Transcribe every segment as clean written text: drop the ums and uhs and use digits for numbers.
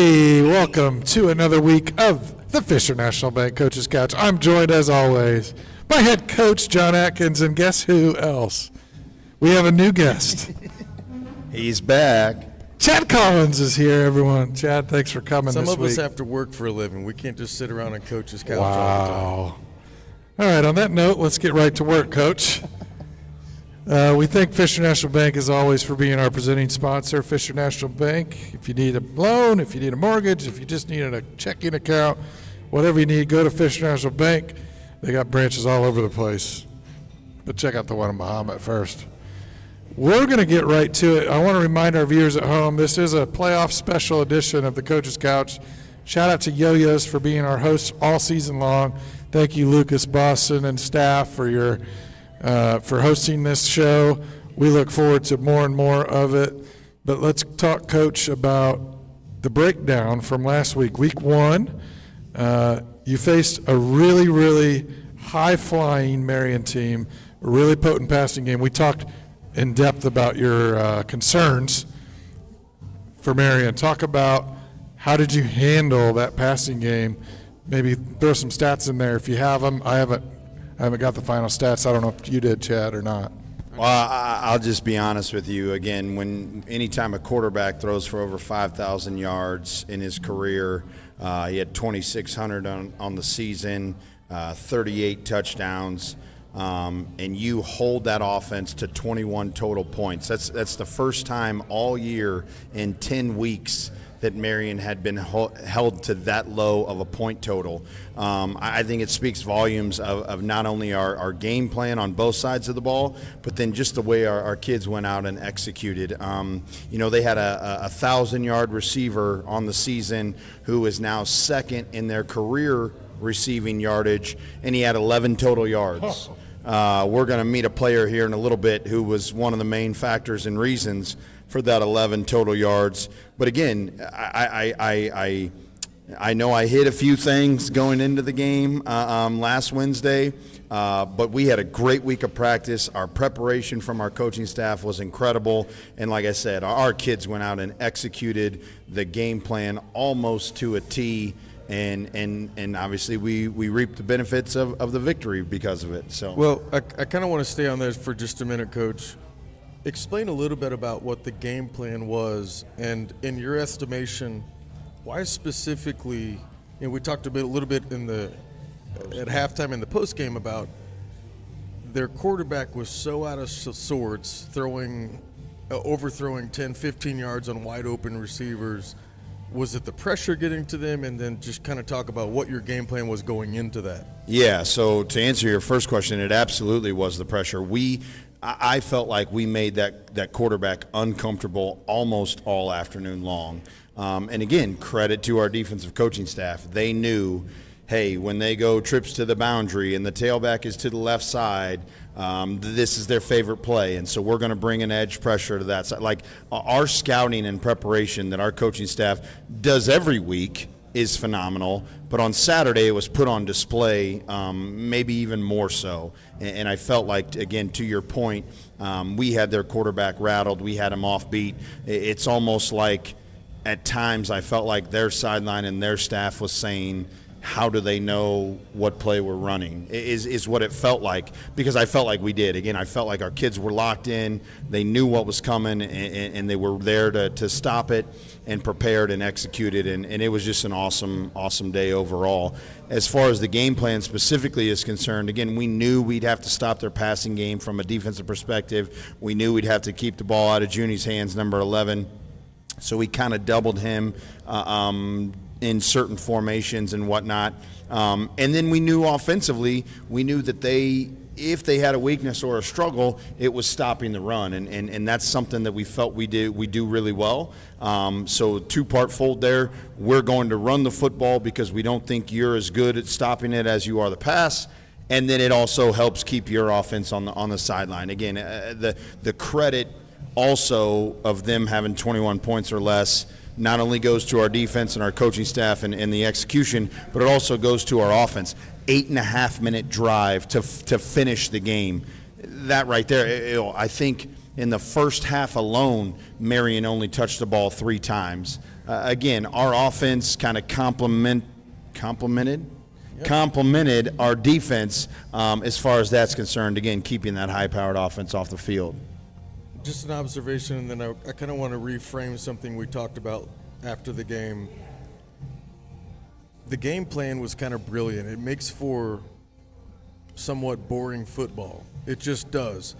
Hey, welcome to another week of the Fisher National Bank Coaches Couch. I'm joined, as always, by Head Coach Jon Adkins, and guess who else? We have a new guest. He's back. Chad Collins is here, everyone. Chad, thanks for coming this week. Some of us have to work for a living. We can't just sit around on Coach's couch all the time. Wow. All right, on that note, let's get right to work, Coach. We thank Fisher National Bank, as always, for being our presenting sponsor. Fisher National Bank, if you need a loan, if you need a mortgage, if you just need a checking account, whatever you need, go to Fisher National Bank. They got branches all over the place. But check out the one in Mahomet first. We're going to get right to it. I want to remind our viewers at home, this is a playoff special edition of the Coach's Couch. Shout out to Yoyo's for being our host all season long. Thank you, Lucas, Boston, and staff for hosting this show. We look forward to more and more of it. But let's talk, Coach, about the breakdown from last week. Week 1, you faced a really, really high-flying Marion team, a really potent passing game. We talked in depth about your concerns for Marion. Talk about how did you handle that passing game. Maybe throw some stats in there if you have them. I haven't got the final stats. I don't know if you did, Chad, or not. Well, I'll just be honest with you. Again, anytime a quarterback throws for over 5,000 yards in his career, he had 2,600 on the season, 38 touchdowns, and you hold that offense to 21 total points. That's the first time all year in 10 weeks that Marion had been held to that low of a point total. I think it speaks volumes of not only our game plan on both sides of the ball, but then just the way our kids went out and executed. They had a 1,000-yard receiver on the season who is now second in their career receiving yardage, and he had 11 total yards. We're going to meet a player here in a little bit who was one of the main factors and reasons for that 11 total yards. But again, I know I hit a few things going into the game last Wednesday, but we had a great week of practice. Our preparation from our coaching staff was incredible. And like I said, our kids went out and executed the game plan almost to a T. And obviously we reaped the benefits of the victory because of it. So, well, I kind of want to stay on this for just a minute, Coach. Explain a little bit about what the game plan was, and in your estimation, why specifically, we talked a little bit at halftime in the postgame about their quarterback was so out of sorts, overthrowing 10, 15 yards on wide open receivers. Was it the pressure getting to them? And then just kind of talk about what your game plan was going into that. Yeah, so to answer your first question, it absolutely was the pressure. I felt like we made that quarterback uncomfortable almost all afternoon long. And again, credit to our defensive coaching staff. They knew, hey, when they go trips to the boundary and the tailback is to the left side, this is their favorite play, and so we're going to bring an edge pressure to that side. Like, our scouting and preparation that our coaching staff does every week is phenomenal, but on Saturday it was put on display, maybe even more so. And I felt like, again, to your point, we had their quarterback rattled. We had him offbeat. It's almost like at times I felt like their sideline and their staff was saying, how do they know what play we're running is what it felt like, because I felt like we did. Again, I felt like our kids were locked in. They knew what was coming, and they were there to stop it and prepared and executed, and it was just an awesome day overall. As far as the game plan specifically is concerned, again, we knew we'd have to stop their passing game from a defensive perspective. We knew we'd have to keep the ball out of Juni's hands, number 11. So we kind of doubled him in certain formations and whatnot. And then we knew offensively, we knew that if they had a weakness or a struggle, it was stopping the run. And that's something that we felt we do really well. So two-part fold there. We're going to run the football because we don't think you're as good at stopping it as you are the pass. And then it also helps keep your offense on the sideline. Again, the credit also of them having 21 points or less not only goes to our defense and our coaching staff and the execution, but it also goes to our offense. 8.5-minute drive to finish the game. That right there, I think in the first half alone, Marion only touched the ball 3 times. again, our offense kind of complemented our defense as far as that's concerned. Again, keeping that high-powered offense off the field. Just an observation, and then I kind of want to reframe something we talked about after the game. The game plan was kind of brilliant. It makes for somewhat boring football. It just does.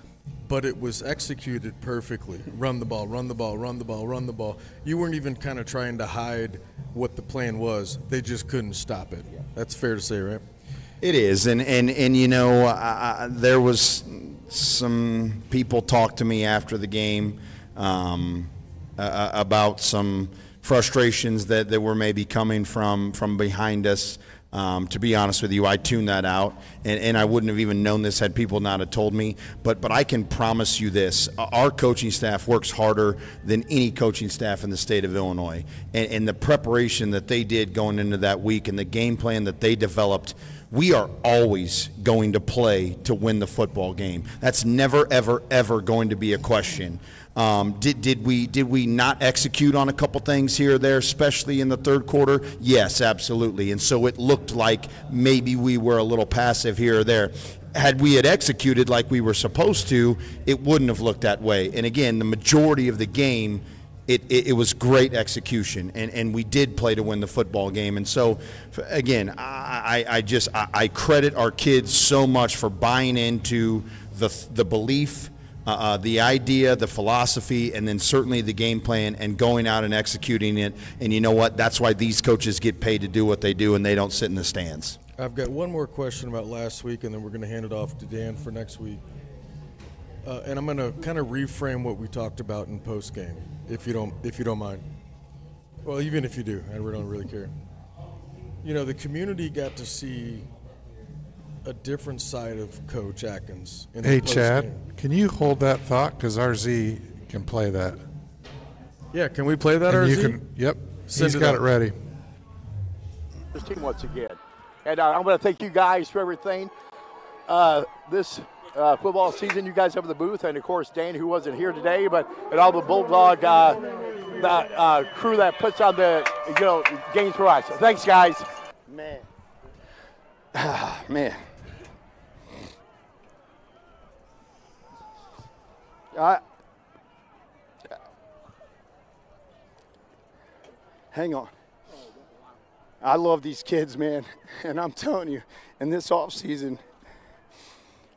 But it was executed perfectly. Run the ball, run the ball, run the ball, run the ball. You weren't even kind of trying to hide what the plan was. They just couldn't stop it. That's fair to say, right? It is, and you know, there was some people talk to me after the game about some frustrations that were maybe coming from behind us. To be honest with you, I tuned that out, and I wouldn't have even known this had people not have told me. But I can promise you this: our coaching staff works harder than any coaching staff in the state of Illinois, and the preparation that they did going into that week and the game plan that they developed. We are always going to play to win the football game. That's never, ever, ever going to be a question. Did we not execute on a couple things here or there, especially in the third quarter? Yes, absolutely. And so it looked like maybe we were a little passive here or there. Had we had executed like we were supposed to, it wouldn't have looked that way. And again, the majority of the game, it was great execution, and we did play to win the football game. And so, again, I credit our kids so much for buying into the belief, the idea, the philosophy, and then certainly the game plan, and going out and executing it. And you know what? That's why these coaches get paid to do what they do, and they don't sit in the stands. I've got one more question about last week, and then we're going to hand it off to Dan for next week. And I'm going to kind of reframe what we talked about in post game, if you don't mind. Well, even if you do, I don't really care. You know, the community got to see a different side of Coach Adkins. In Hey, the post Chad, game. can you hold that thought? Because RZ can play that. Yeah, can we play that, And RZ? you can, yep, Send he's it got up. it ready. This team once again. And I'm going to thank you guys for everything. This football season, you guys have in the booth, and of course Dan, who wasn't here today, and all the Bulldog crew that puts on the games for us. Thanks, guys. Man, man. Hang on. I love these kids, man, and I'm telling you, in this offseason,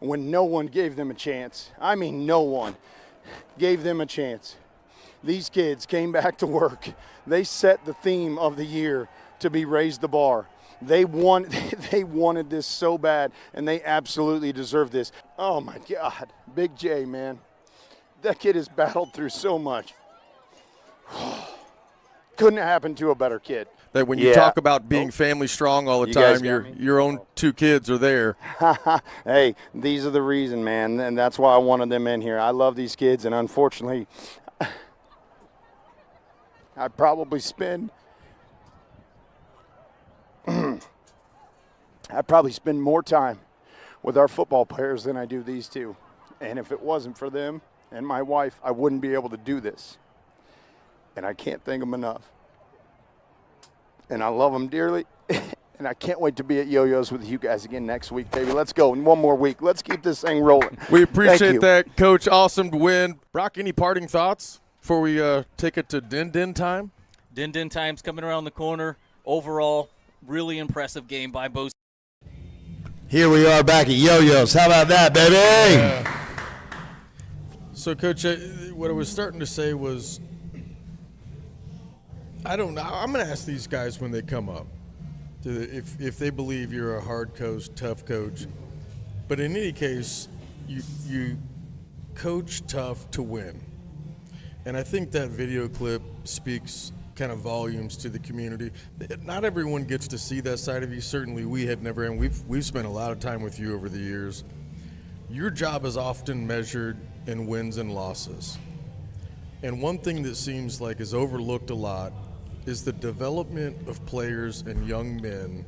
when no one gave them a chance, I mean no one gave them a chance, these kids came back to work. They set the theme of the year to be raise the bar. They wanted this so bad, and they absolutely deserve this. Oh, my God. Big J, man. That kid has battled through so much. Couldn't have happened to a better kid. That when you talk about being family strong all the guys time, got me? your own two kids are there. Hey, these are the reason, man, and that's why I wanted them in here. I love these kids, and unfortunately, I probably spend more time with our football players than I do these two. And if it wasn't for them and my wife, I wouldn't be able to do this. And I can't thank them enough. And I love them dearly. And I can't wait to be at Yoyo's with you guys again next week, baby. Let's go. In one more week. Let's keep this thing rolling. We appreciate Thank you. that, Coach. Awesome to win. Brock, any parting thoughts before we take it to din time? Din time's coming around the corner. Overall, really impressive game by both. Here we are back at Yo-Yo's. How about that, baby? So, Coach, what I was starting to say was, I don't know. I'm going to ask these guys when they come up if they believe you're a hard coach, tough coach. But in any case, you coach tough to win. And I think that video clip speaks kind of volumes to the community. Not everyone gets to see that side of you. Certainly we had never, and we've spent a lot of time with you over the years. Your job is often measured in wins and losses. And one thing that seems like is overlooked a lot is the development of players and young men.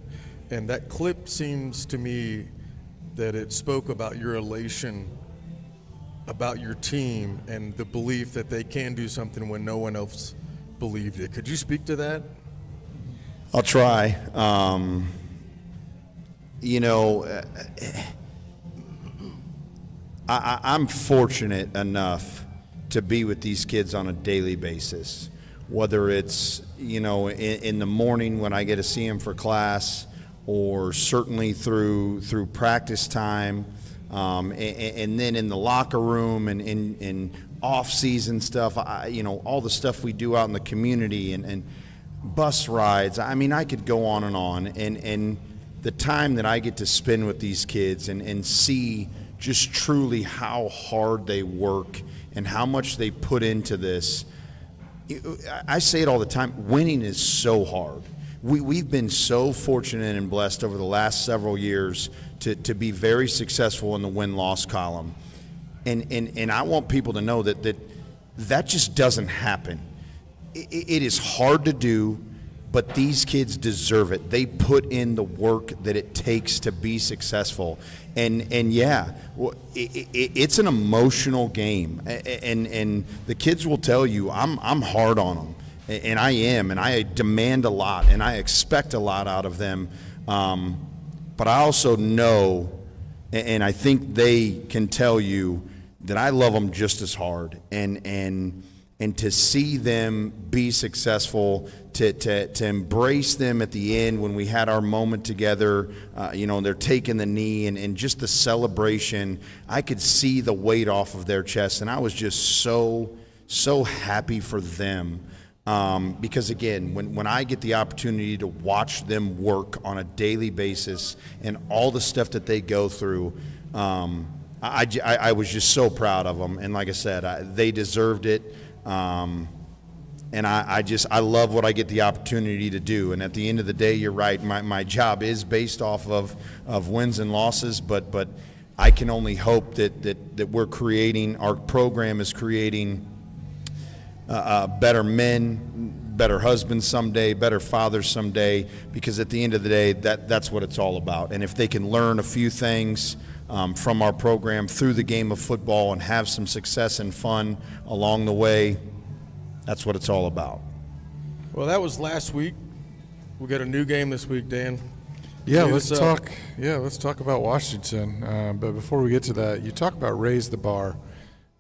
And that clip seems to me that it spoke about your elation about your team and the belief that they can do something when no one else believed it. Could you speak to that? I'll try. I'm fortunate enough to be with these kids on a daily basis, whether it's, in the morning when I get to see them for class, or certainly through practice time, and then in the locker room and in off-season stuff, all the stuff we do out in the community and bus rides. I mean, I could go on, and the time that I get to spend with these kids and see just truly how hard they work and how much they put into this. I say it all the time, winning is so hard. We've been so fortunate and blessed over the last several years to be very successful in the win-loss column. And I want people to know that just doesn't happen. It is hard to do, but these kids deserve it. They put in the work that it takes to be successful. And yeah, it's an emotional game. And the kids will tell you, I'm hard on them. And I am, and I demand a lot, and I expect a lot out of them. But I also know, and I think they can tell you, that I love them just as hard. And to see them be successful, to embrace them at the end when we had our moment together, they're taking the knee, and just the celebration, I could see the weight off of their chest, and I was just so happy for them. Because again, when I get the opportunity to watch them work on a daily basis and all the stuff that they go through, I was just so proud of them. And like I said, they deserved it. And I love what I get the opportunity to do. And at the end of the day, you're right, my job is based off of wins and losses, but I can only hope that we're creating, our program is creating better men, better husbands someday, better fathers someday, because at the end of the day, that's what it's all about. And if they can learn a few things from our program through the game of football and have some success and fun along the way, that's what it's all about. Well, that was last week. We got a new game this week, Dan. Yeah, let's talk. Yeah, let's talk about Washington. But before we get to that, you talk about raise the bar,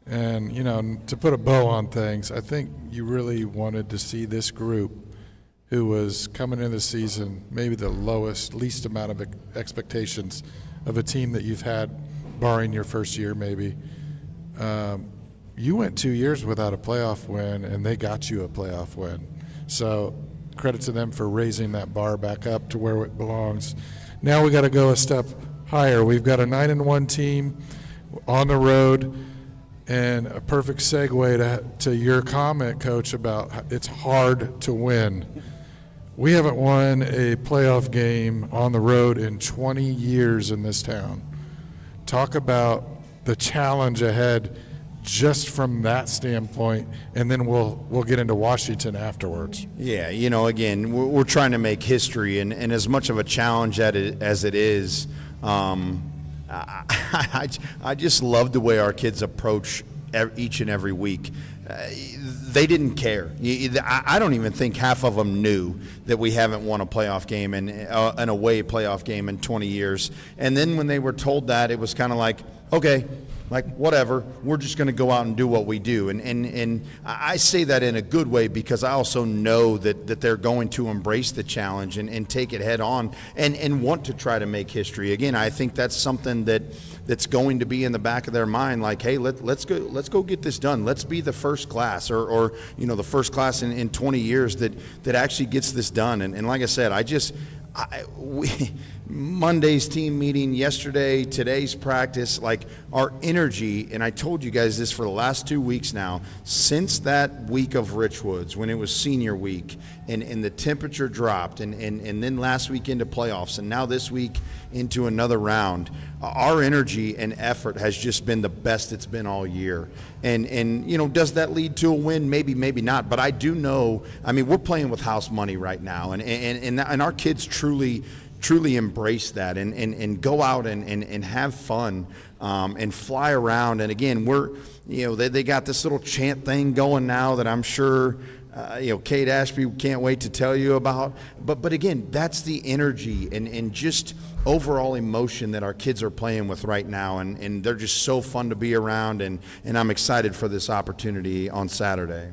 and to put a bow on things. I think you really wanted to see this group, who was coming into the season maybe the least amount of expectations of a team that you've had, barring your first year maybe. You went 2 years without a playoff win, and they got you a playoff win. So credit to them for raising that bar back up to where it belongs. Now we got to go a step higher. We've got a 9-1 team on the road, and a perfect segue to your comment, Coach, about it's hard to win. We haven't won a playoff game on the road in 20 years in this town. Talk about the challenge ahead just from that standpoint, and then we'll get into Washington afterwards. Yeah, again, we're trying to make history, and as much of a challenge as it is, I just love the way our kids approach each and every week. They didn't care. I don't even think half of them knew that we haven't won a playoff game and an away playoff game in 20 years. And then when they were told that, it was kind of like, okay, like whatever, we're just going to go out and do what we do. And I say that in a good way, because I also know that they're going to embrace the challenge and take it head on and want to try to make history. Again, I think that's something that's going to be in the back of their mind, like, hey, let's go get this done. Let's be the first class or the first class in 20 years that actually gets this done. And like I said, Monday's team meeting, yesterday, today's practice, like our energy, and I told you guys this for the last 2 weeks now, since that week of Richwoods when it was senior week and the temperature dropped and then last week into playoffs and now this week into another round, our energy and effort has just been the best it's been all year. And does that lead to a win? Maybe not. But I do know, we're playing with house money right now, and our kids truly embrace that and go out and have fun and fly around. And again, they got this little chant thing going now that I'm sure Kate Ashby, can't wait to tell you about. But again, that's the energy and just overall emotion that our kids are playing with right now, and they're just so fun to be around, and I'm excited for this opportunity on Saturday.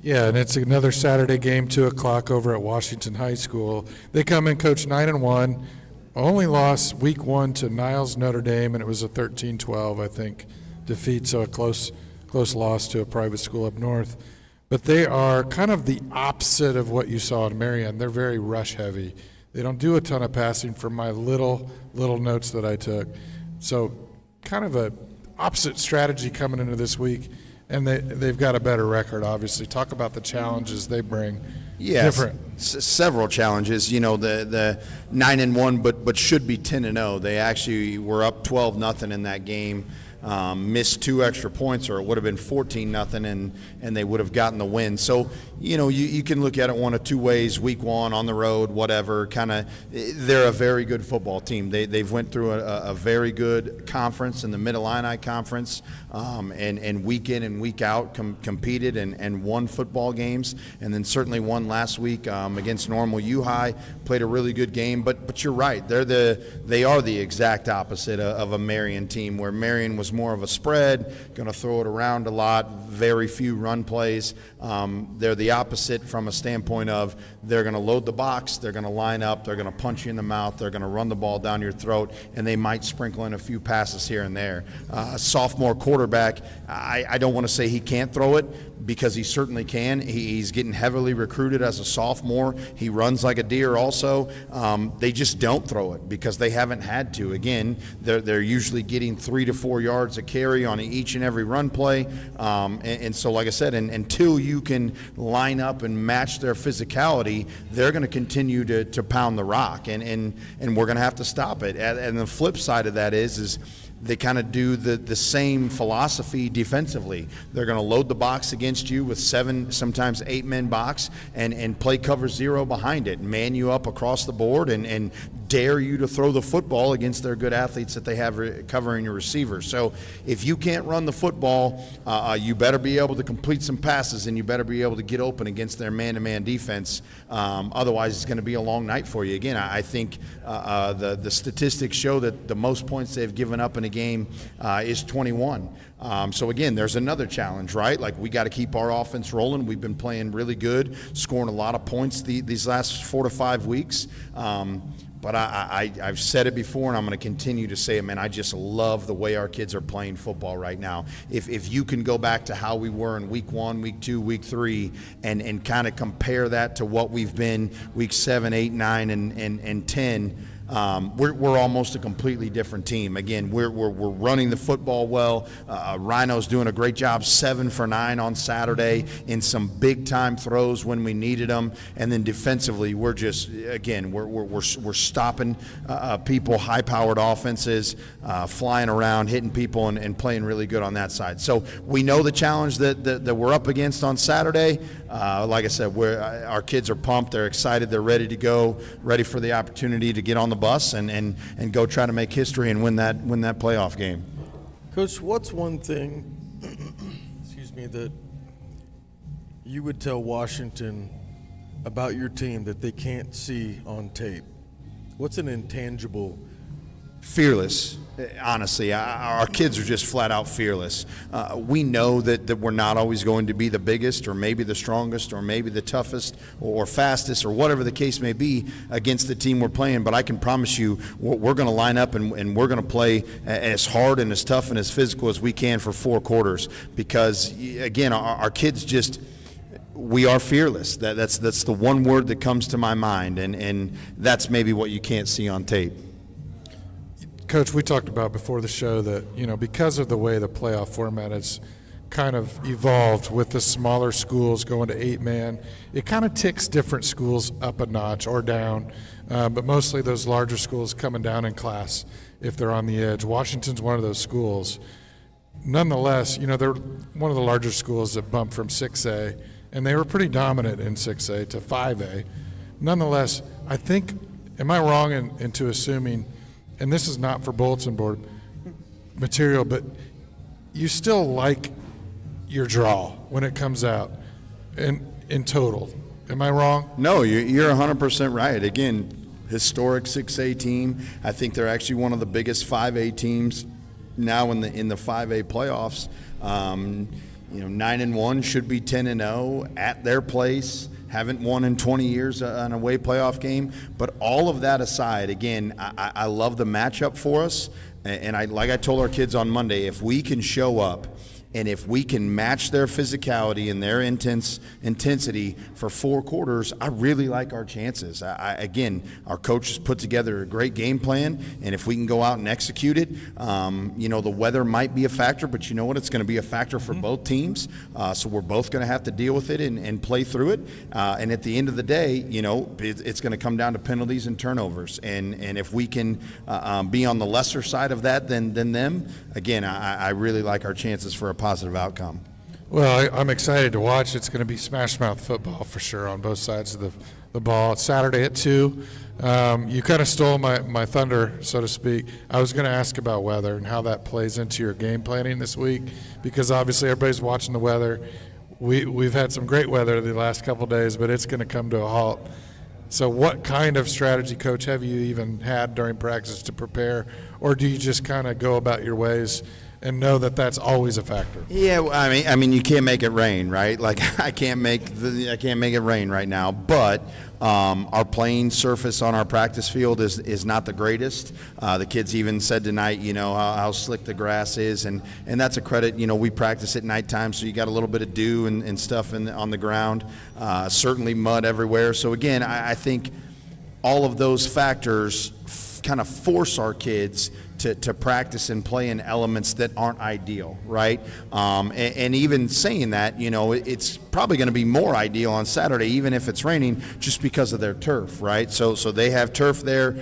Yeah, and it's another Saturday game, 2 o'clock over at Washington High School. They come in coached 9-1, only lost week 1 to Niles Notre Dame, and it was a 13-12, I think, defeat, so a close loss to a private school up north. But they are kind of the opposite of what you saw in Marion. They're very rush heavy. They don't do a ton of passing from my little notes that I took. So kind of a opposite strategy coming into this week, and they've got a better record, obviously. Talk about the challenges they bring. Yes, different. Several challenges. The 9-1, but should be 10-0. They actually were up 12-0 in that game. Missed 2 extra points, or it would have been 14-0, and they would have gotten the win. So, you can look at it one of two ways. Week 1 on the road, whatever. They're a very good football team. They've went through a very good conference in the Mid-Illini Conference, and week in and week out competed and won football games, and then certainly won last week against Normal U High. Played a really good game, but you're right. They are the exact opposite of a Marion team, where Marion was more of a spread, going to throw it around a lot, very few run plays. They're the opposite from a standpoint of they're going to load the box, they're going to line up, they're going to punch you in the mouth, they're going to run the ball down your throat, and they might sprinkle in a few passes here and there. Sophomore quarterback, I don't want to say he can't throw it, because he certainly can. He's getting heavily recruited as a sophomore. He runs like a deer also. They just don't throw it because they haven't had to. Again, they're usually getting 3 to 4 yards a carry on each and every run play. And so, like I said, until you can line up and match their physicality, they're going to continue to pound the rock, and we're going to have to stop it. And the flip side of that is they kind of do the same philosophy defensively. They're going to load the box against you with 7, sometimes 8-man box, and play cover 0 behind it, man you up across the board, and dare you to throw the football against their good athletes that they have covering your receivers. So if you can't run the football, you better be able to complete some passes, and you better be able to get open against their man-to-man defense. Otherwise, it's going to be a long night for you. Again, I think the statistics show that the most points they've given up in a game is 21. So again, there's another challenge, right? Like, we got to keep our offense rolling. We've been playing really good, scoring a lot of points these last 4 to 5 weeks. But I've said it before, and I'm going to continue to say it, man. I just love the way our kids are playing football right now. If you can go back to how we were in week 1, week 2, week 3, and kind of compare that to what we've been week 7, 8, 9, and 10, we're almost a completely different team. Again, we're running the football well. Rhino's doing a great job, 7 for 9 on Saturday in some big time throws when we needed them. And then defensively, we're just, again, we're stopping people, high powered offenses, flying around, hitting people, and playing really good on that side. So we know the challenge that we're up against on Saturday. Like I said, our kids are pumped. They're excited. They're ready to go, ready for the opportunity to get on the bus and go try to make history and win that playoff game. Coach, what's one thing that you would tell Washington about your team that they can't see on tape? What's an intangible? Fearless. Honestly, our kids are just flat out fearless. We know that we're not always going to be the biggest, or maybe the strongest, or maybe the toughest, or fastest, or whatever the case may be against the team we're playing. But I can promise you, we're going to line up and we're going to play as hard and as tough and as physical as we can for 4 quarters. Because again, our kids just. We are fearless. That's the one word that comes to my mind, and that's maybe what you can't see on tape. Coach, we talked about before the show that, because of the way the playoff format has kind of evolved with the smaller schools going to 8-man, it kind of ticks different schools up a notch or down, but mostly those larger schools coming down in class if they're on the edge. Washington's one of those schools. Nonetheless, they're one of the larger schools that bumped from 6A, and they were pretty dominant in 6A to 5A. Nonetheless, I think, am I wrong into assuming, and this is not for bulletin board material, but you still like your draw when it comes out. And in total. Am I wrong? No, you're 100% right. Again, historic 6A team. I think they're actually one of the biggest 5A teams now in the 5A playoffs. 9-1 should be 10-0 at their place. Haven't won in 20 years an away playoff game. But all of that aside, again, I love the matchup for us. And like I told our kids on Monday, if we can show up and if we can match their physicality and their intensity for 4 quarters, I really like our chances. Again, our coach has put together a great game plan, and if we can go out and execute it, the weather might be a factor, but you know what? It's going to be a factor for both teams. So we're both going to have to deal with it and play through it. And at the end of the day, it's going to come down to penalties and turnovers. And if we can be on the lesser side of that than them, again, I really like our chances for a positive outcome. Well, I'm excited to watch. It's going to be smash mouth football for sure on both sides of the ball. It's Saturday at 2. You kind of stole my thunder, so to speak. I was going to ask about weather and how that plays into your game planning this week, because obviously everybody's watching the weather. We've had some great weather the last couple of days, but it's going to come to a halt. So what kind of strategy, Coach, have you even had during practice to prepare, or do you just kind of go about your ways and know that that's always a factor? Yeah, I mean, you can't make it rain, right? Like I can't make it rain right now. But our playing surface on our practice field is not the greatest. The kids even said tonight, how slick the grass is, and that's a credit. We practice at nighttime, so you got a little bit of dew and stuff on the ground. Certainly mud everywhere. So again, I think all of those factors kind of force our kids to practice and play in elements that aren't ideal, right? And even saying that, it's probably going to be more ideal on Saturday, even if it's raining, just because of their turf, right? So they have turf there,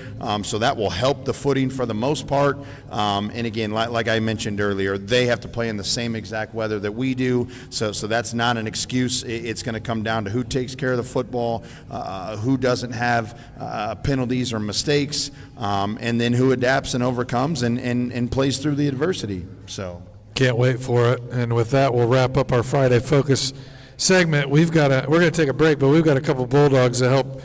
so that will help the footing for the most part. And again, like I mentioned earlier, they have to play in the same exact weather that we do, so that's not an excuse. It's going to come down to who takes care of the football, who doesn't have penalties or mistakes, and then who adapts and overcomes and plays through the adversity. So can't wait for it. And with that, we'll wrap up our Friday Focus segment. We're going to take a break, but we've got a couple Bulldogs to help.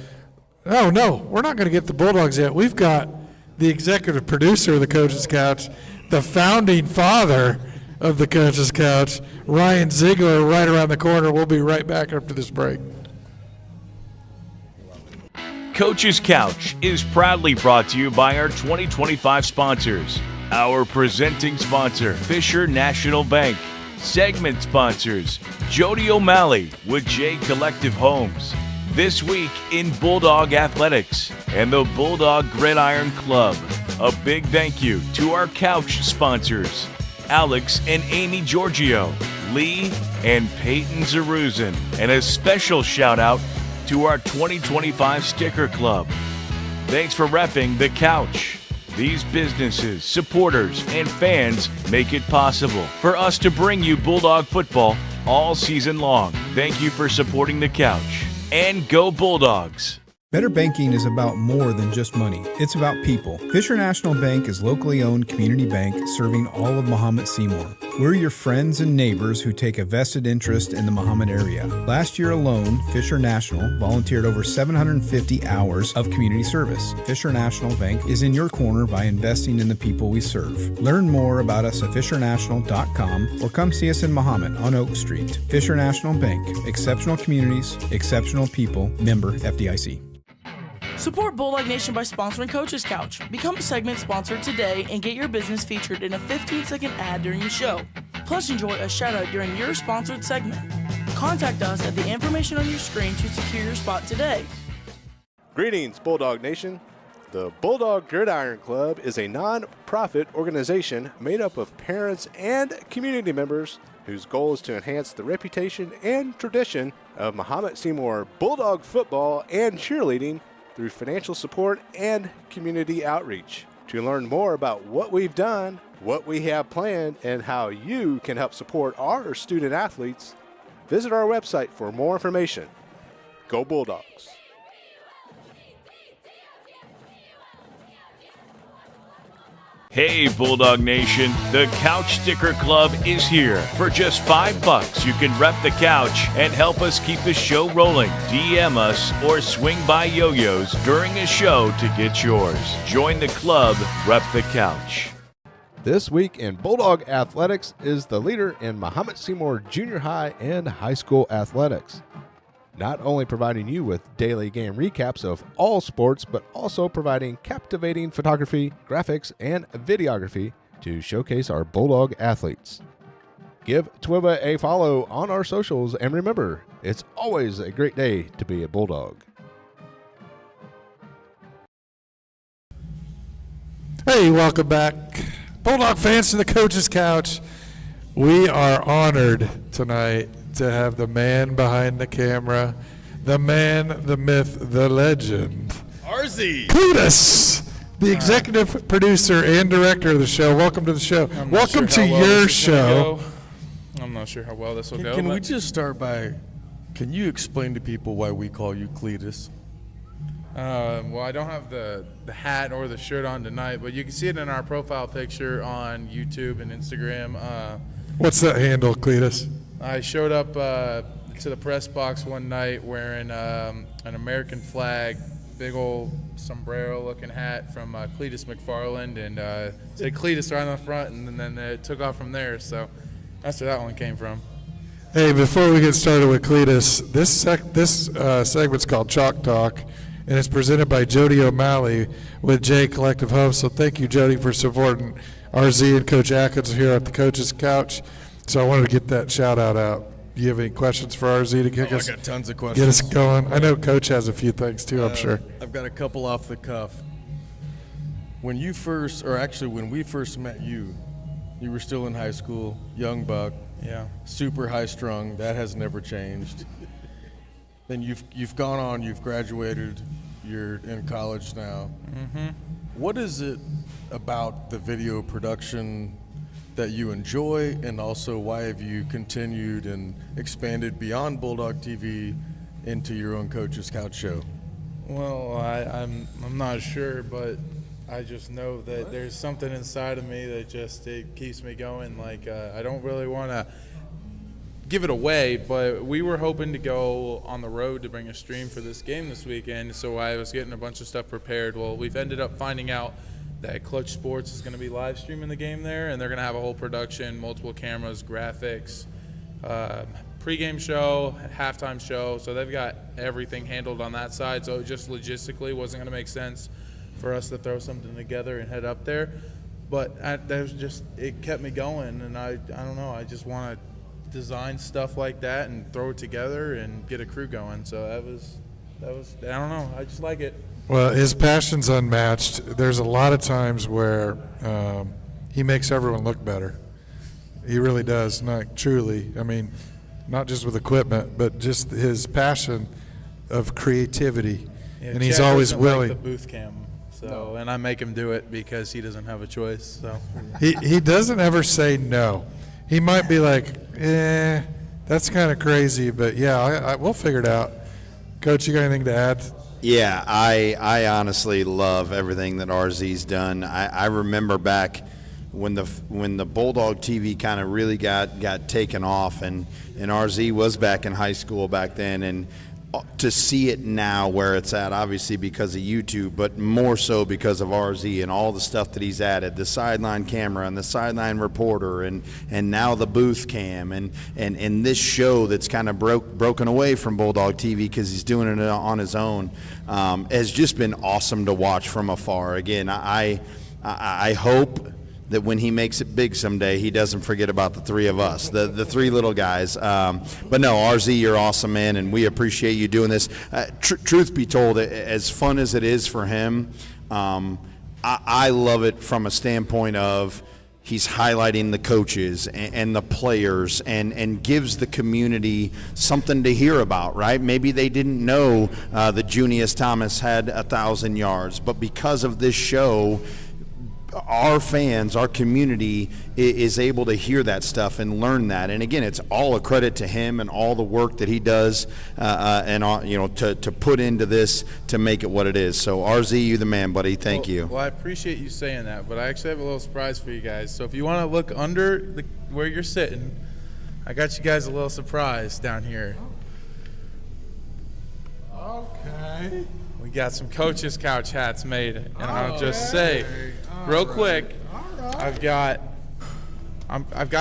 Oh no, we're not going to get the Bulldogs yet. We've got the executive producer of the Coach's Couch, the founding father of the Coach's Couch, Ryan Ziegler, right around the corner. We'll be right back after this break. Coach's Couch is proudly brought to you by our 2025 sponsors. Our presenting sponsor, Fisher National Bank. Segment sponsors, Jodi O'Malley with J Collective Homes. This week in Bulldog Athletics and the Bulldog Gridiron Club. A big thank you to our couch sponsors, Alex and Amy Giorgio, Lee and Peyton Zaruzin, and a special shout out to our 2025 Sticker Club. Thanks for repping the couch. These businesses, supporters, and fans make it possible for us to bring you Bulldog football all season long. Thank you for supporting the couch. And go Bulldogs! Better banking is about more than just money. It's about people. Fisher National Bank is locally owned community bank serving all of Mahomet Seymour. We're your friends and neighbors who take a vested interest in the Mahomet area. Last year alone, Fisher National volunteered over 750 hours of community service. Fisher National Bank is in your corner by investing in the people we serve. Learn more about us at fishernational.com or come see us in Mahomet on Oak Street. Fisher National Bank. Exceptional communities, exceptional people. Member FDIC. Support Bulldog Nation by sponsoring Coach's Couch. Become a segment sponsor today and get your business featured in a 15-second ad during the show. Plus, enjoy a shout-out during your sponsored segment. Contact us at the information on your screen to secure your spot today. Greetings, Bulldog Nation. The Bulldog Gridiron Club is a non-profit organization made up of parents and community members whose goal is to enhance the reputation and tradition of Mahomet Seymour Bulldog football and cheerleading through financial support and community outreach. To learn more about what we've done, what we have planned, and how you can help support our student athletes, visit our website for more information. Go Bulldogs! Hey, Bulldog Nation, the Couch Sticker Club is here. For just $5, you can rep the couch and help us keep the show rolling. DM us or swing by Yoyo's during a show to get yours. Join the club, rep the couch. This week in Bulldog Athletics is the leader in Mahomet Seymour Junior High and High School Athletics. Not only providing you with daily game recaps of all sports, but also providing captivating photography, graphics, and videography to showcase our Bulldog athletes. Give Twiba a follow on our socials, and remember, it's always a great day to be a Bulldog. Hey, welcome back. Bulldog fans to the Coach's Couch. We are honored tonight to have the man behind the camera, the man, the myth, the legend, RZ Cletus, the executive producer and director of the show. Welcome to the show. Welcome to your show. I'm not sure how well this will go. Can we just start by, can you explain to people why we call you Cletus? Well, I don't have the hat or the shirt on tonight, but you can see it in our profile picture on YouTube and Instagram. What's that handle, Cletus? I showed up to the press box one night wearing an American flag, big old sombrero-looking hat from Cletus McFarland, and said Cletus right on the front, and then it took off from there. So that's where that one came from. Hey, before we get started with Cletus, this segment's called Chalk Talk, and it's presented by Jodi O'Malley with J Collective Homes. So thank you, Jodi, for supporting RZ and Coach Adkins here at the Coach's Couch. So I wanted to get that shout-out out. Do you have any questions for RZ to kick us? I got tons of questions. Get us going. I know Coach has a few things too, I'm sure. I've got a couple off the cuff. When you first, or actually when we first met you, you were still in high school, young buck, Yeah. super high-strung. That has never changed. Then you've gone on, you've graduated, you're in college now. Mm-hmm. What is it about the video production that you enjoy, and also why have you continued and expanded beyond Bulldog TV into your own Coach's Couch show? Well, I'm not sure, but I just know that there's something inside of me that it keeps me going. Like I don't really want to give it away, but we were hoping to go on the road to bring a stream for this game this weekend, so I was getting a bunch of stuff prepared. Well, we've ended up finding out that Clutch Sports is going to be live streaming the game there, and they're going to have a whole production, multiple cameras, graphics, pregame show, halftime show. So they've got everything handled on that side. So it just logistically wasn't going to make sense for us to throw something together and head up there. But it kept me going, and I don't know, I just want to design stuff like that and throw it together and get a crew going. So that was I don't know, I just like it. Well, his passion's unmatched. There's a lot of times where he makes everyone look better. He really does, truly. I mean, not just with equipment, but just his passion of creativity. Yeah, and he's Chad always doesn't willing. like the booth cam, and I make him do it because he doesn't have a choice. So He doesn't ever say no. He might be like, that's kind of crazy, but yeah, we'll figure it out. Coach, you got anything to add? Yeah, I honestly love everything that RZ's done. I remember back when the Bulldog TV kind of really got taken off, and RZ was back in high school back then, and to see it now where it's at, obviously because of YouTube, but more so because of RZ and all the stuff that he's added, the sideline camera and the sideline reporter and now the booth cam and this show that's kind of broken away from Bulldog TV because he's doing it on his own, has just been awesome to watch from afar. Again, I hope that when he makes it big someday, he doesn't forget about the three of us, the three little guys. But no, RZ, you're awesome, man, and we appreciate you doing this. Truth be told, as fun as it is for him, I love it from a standpoint of he's highlighting the coaches and the players and gives the community something to hear about, right? Maybe they didn't know that Junius Thomas had 1,000 yards, but because of this show, our fans, our community is able to hear that stuff and learn that. And again, it's all a credit to him and all the work that he does, and to put into this to make it what it is. So RZ, you the man, buddy. Thank you. Well, I appreciate you saying that, but I actually have a little surprise for you guys. So if you want to look under where you're sitting, I got you guys a little surprise down here. Okay. We got some Coach's Couch hats made, and I'll just say, real quick, I've got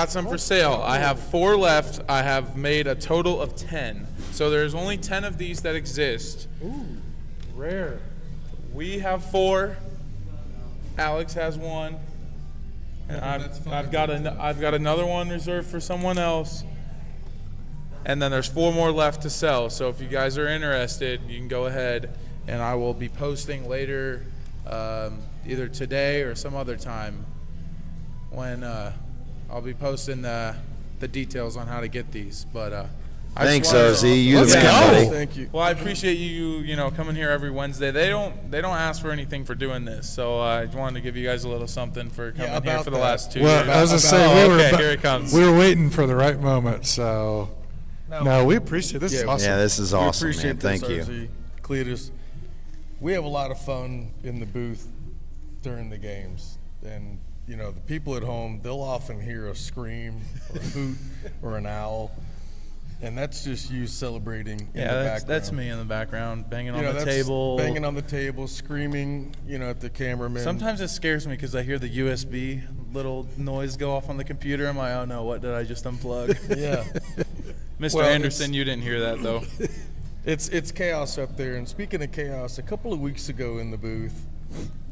some for sale. I have 4 left. I have made a total of 10. So there's only 10 of these that exist. Ooh, rare. We have 4. Alex has 1. And I've got another one reserved for someone else. And then there's 4 more left to sell. So if you guys are interested, you can go ahead, and I will be posting later, either today or some other time, when I'll be posting the details on how to get these. But Thanks, RZ. You the man, buddy. Thank you. well, I appreciate you coming here every Wednesday. They don't ask for anything for doing this, so I just wanted to give you guys a little something for coming here for the last 2 Well, years. I was going to say, Here it comes. we were waiting for the right moment, so no, we appreciate this. Is awesome. Yeah, this is We awesome, man. appreciate Thank this, you. RZ. Cletus, we have a lot of fun in the booth during the games, and the people at home, they'll often hear a scream or a hoot or an owl, and that's just you celebrating in the background. That's me in the background, banging on the that's table. banging on the table, screaming, at the cameraman. Sometimes it scares me because I hear the USB little noise go off on the computer. I'm like, oh no, what did I just unplug? Yeah. Mr. Well, Anderson, you didn't hear that though. It's chaos up there. And speaking of chaos, a couple of weeks ago in the booth,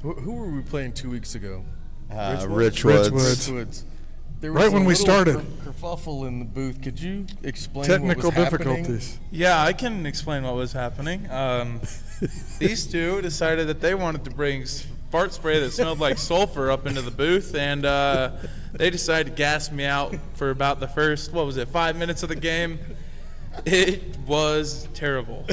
who were we playing 2 weeks ago? Rich Woods. Richwoods. There was Right when a we little started. kerfuffle in the booth. Could you explain Technical what was happening? difficulties. Yeah, I can explain what was happening. These two decided that they wanted to bring fart spray that smelled like sulfur up into the booth, and they decided to gas me out for about the first, 5 minutes of the game. It was terrible.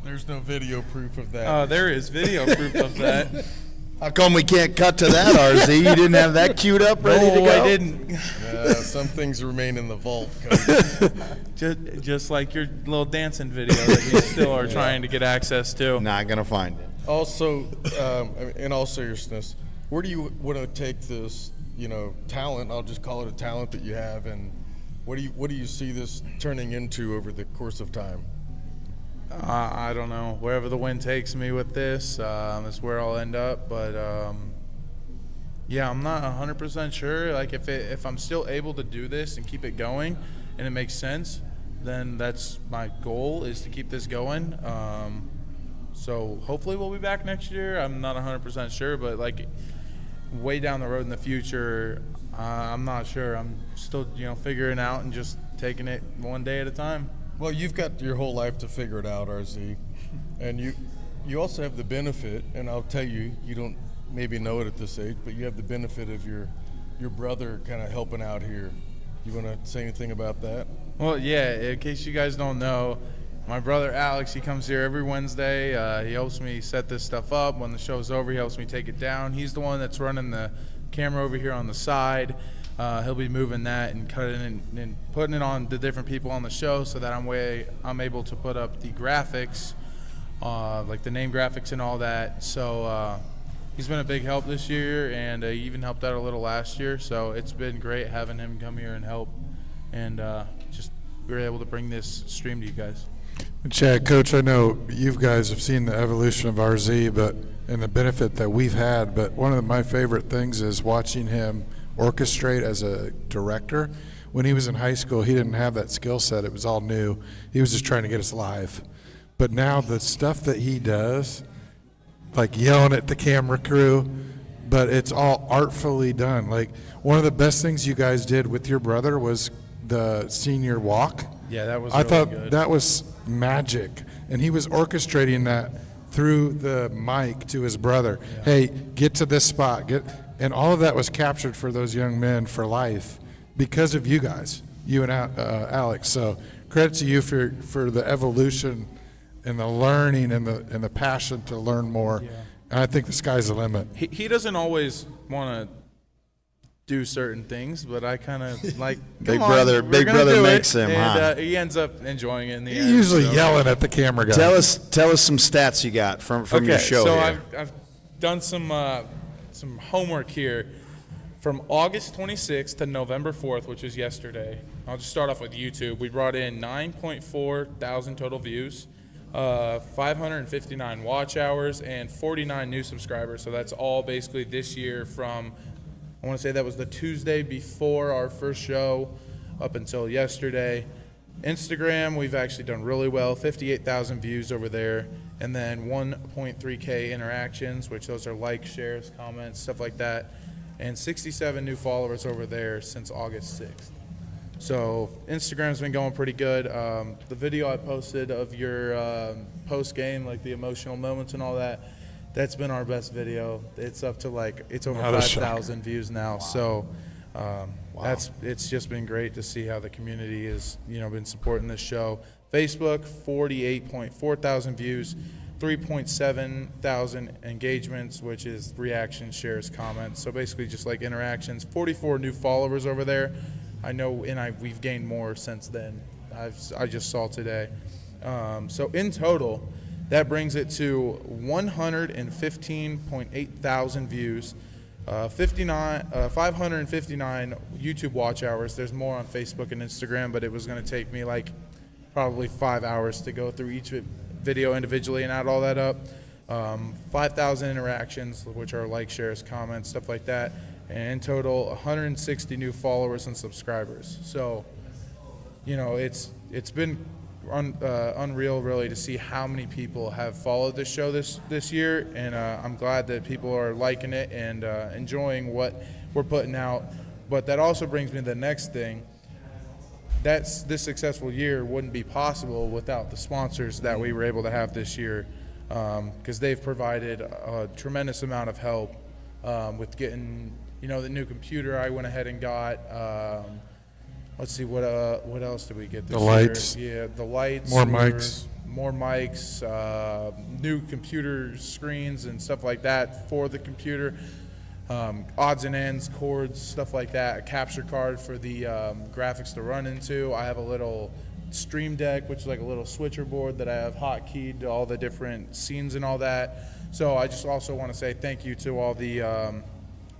There's no video proof of that. There is video proof of that. How come we can't cut to that, RZ? You didn't have that queued up, ready to go? No, I didn't. Some things remain in the vault, Coach. Just like your little dancing video that you still are trying to get access to. Not going to find it. Also, in all seriousness, where do you want to take this, talent? I'll just call it a talent that you have, and what do you see this turning into over the course of time? I don't know. Wherever the wind takes me with this, is where I'll end up. But yeah, I'm not 100% sure. Like if I'm still able to do this and keep it going, and it makes sense, then that's my goal, is to keep this going. So hopefully we'll be back next year. I'm not 100% sure, but like way down the road in the future, I'm not sure. I'm still figuring out and just taking it one day at a time. Well, you've got your whole life to figure it out, RZ, and you also have the benefit, and I'll tell you, you don't maybe know it at this age, but you have the benefit of your brother kind of helping out here. You want to say anything about that? Well, yeah, in case you guys don't know, my brother Alex, he comes here every Wednesday. He helps me set this stuff up. When the show's over, he helps me take it down. He's the one that's running the camera over here on the side. He'll be moving that and cutting it and putting it on the different people on the show, so that I'm able to put up the graphics, like the name graphics and all that. So he's been a big help this year, and he even helped out a little last year. So it's been great having him come here and help, and just we were able to bring this stream to you guys. Chad, Coach, I know you guys have seen the evolution of RZ, and the benefit that we've had. But one of my favorite things is watching him orchestrate as a director. When he was in high school, he didn't have that skill set. It was all new. He was just trying to get us live. But now the stuff that he does, like yelling at the camera crew, but it's all artfully done. Like one of the best things you guys did with your brother was the senior walk. Yeah, that was I really thought good. that was magic. And he was orchestrating that through the mic to his brother. Yeah. Hey, get to this spot. And all of that was captured for those young men for life because of you guys, you and Alex. So credit to you for the evolution and the learning and the passion to learn more. And I think the sky's the limit. He doesn't always want to do certain things, but I kind of like Big brother makes him, and he ends up enjoying it in the end. You're usually yelling at the camera guy. Tell us some stats you got from your show. So here. I've done some homework here. From August 26th to November 4th, which was yesterday. I'll just start off with YouTube. We brought in 9.4 thousand total views, 559 watch hours, and 49 new subscribers. So that's all basically this year from, I want to say that was the Tuesday before our first show up until yesterday. Instagram, we've actually done really well, 58,000 views over there, and then 1.3K interactions, which those are likes, shares, comments, stuff like that, and 67 new followers over there since August 6th. So Instagram's been going pretty good. The video I posted of your post-game, like the emotional moments and all that, that's been our best video. It's up to it's over 5,000 views now. Wow. So it's just been great to see how the community has been supporting this show. Facebook, 48.4 thousand views, 3.7 thousand engagements, which is reactions, shares, comments. So basically just like interactions. 44 new followers over there. I know, and we've gained more since then. I just saw today. So in total, that brings it to 115.8 thousand views, 559 YouTube watch hours. There's more on Facebook and Instagram, but it was going to take me probably 5 hours to go through each video individually and add all that up. 5,000 interactions, which are likes, shares, comments, stuff like that. And in total, 160 new followers and subscribers. So, it's been unreal, really, to see how many people have followed this show this year, and I'm glad that people are liking it and enjoying what we're putting out. But that also brings me to the next thing. This successful year wouldn't be possible without the sponsors that we were able to have this year, because they've provided a tremendous amount of help with getting the new computer I went ahead and got. Let's see, what else did we get this year? The lights. Yeah, the lights. More mics. More mics, new computer screens and stuff like that for the computer. Odds and ends, cords, stuff like that. A capture card for the graphics to run into. I have a little Stream Deck, which is like a little switcher board that I have hotkeyed to all the different scenes and all that. So I just also want to say thank you to all the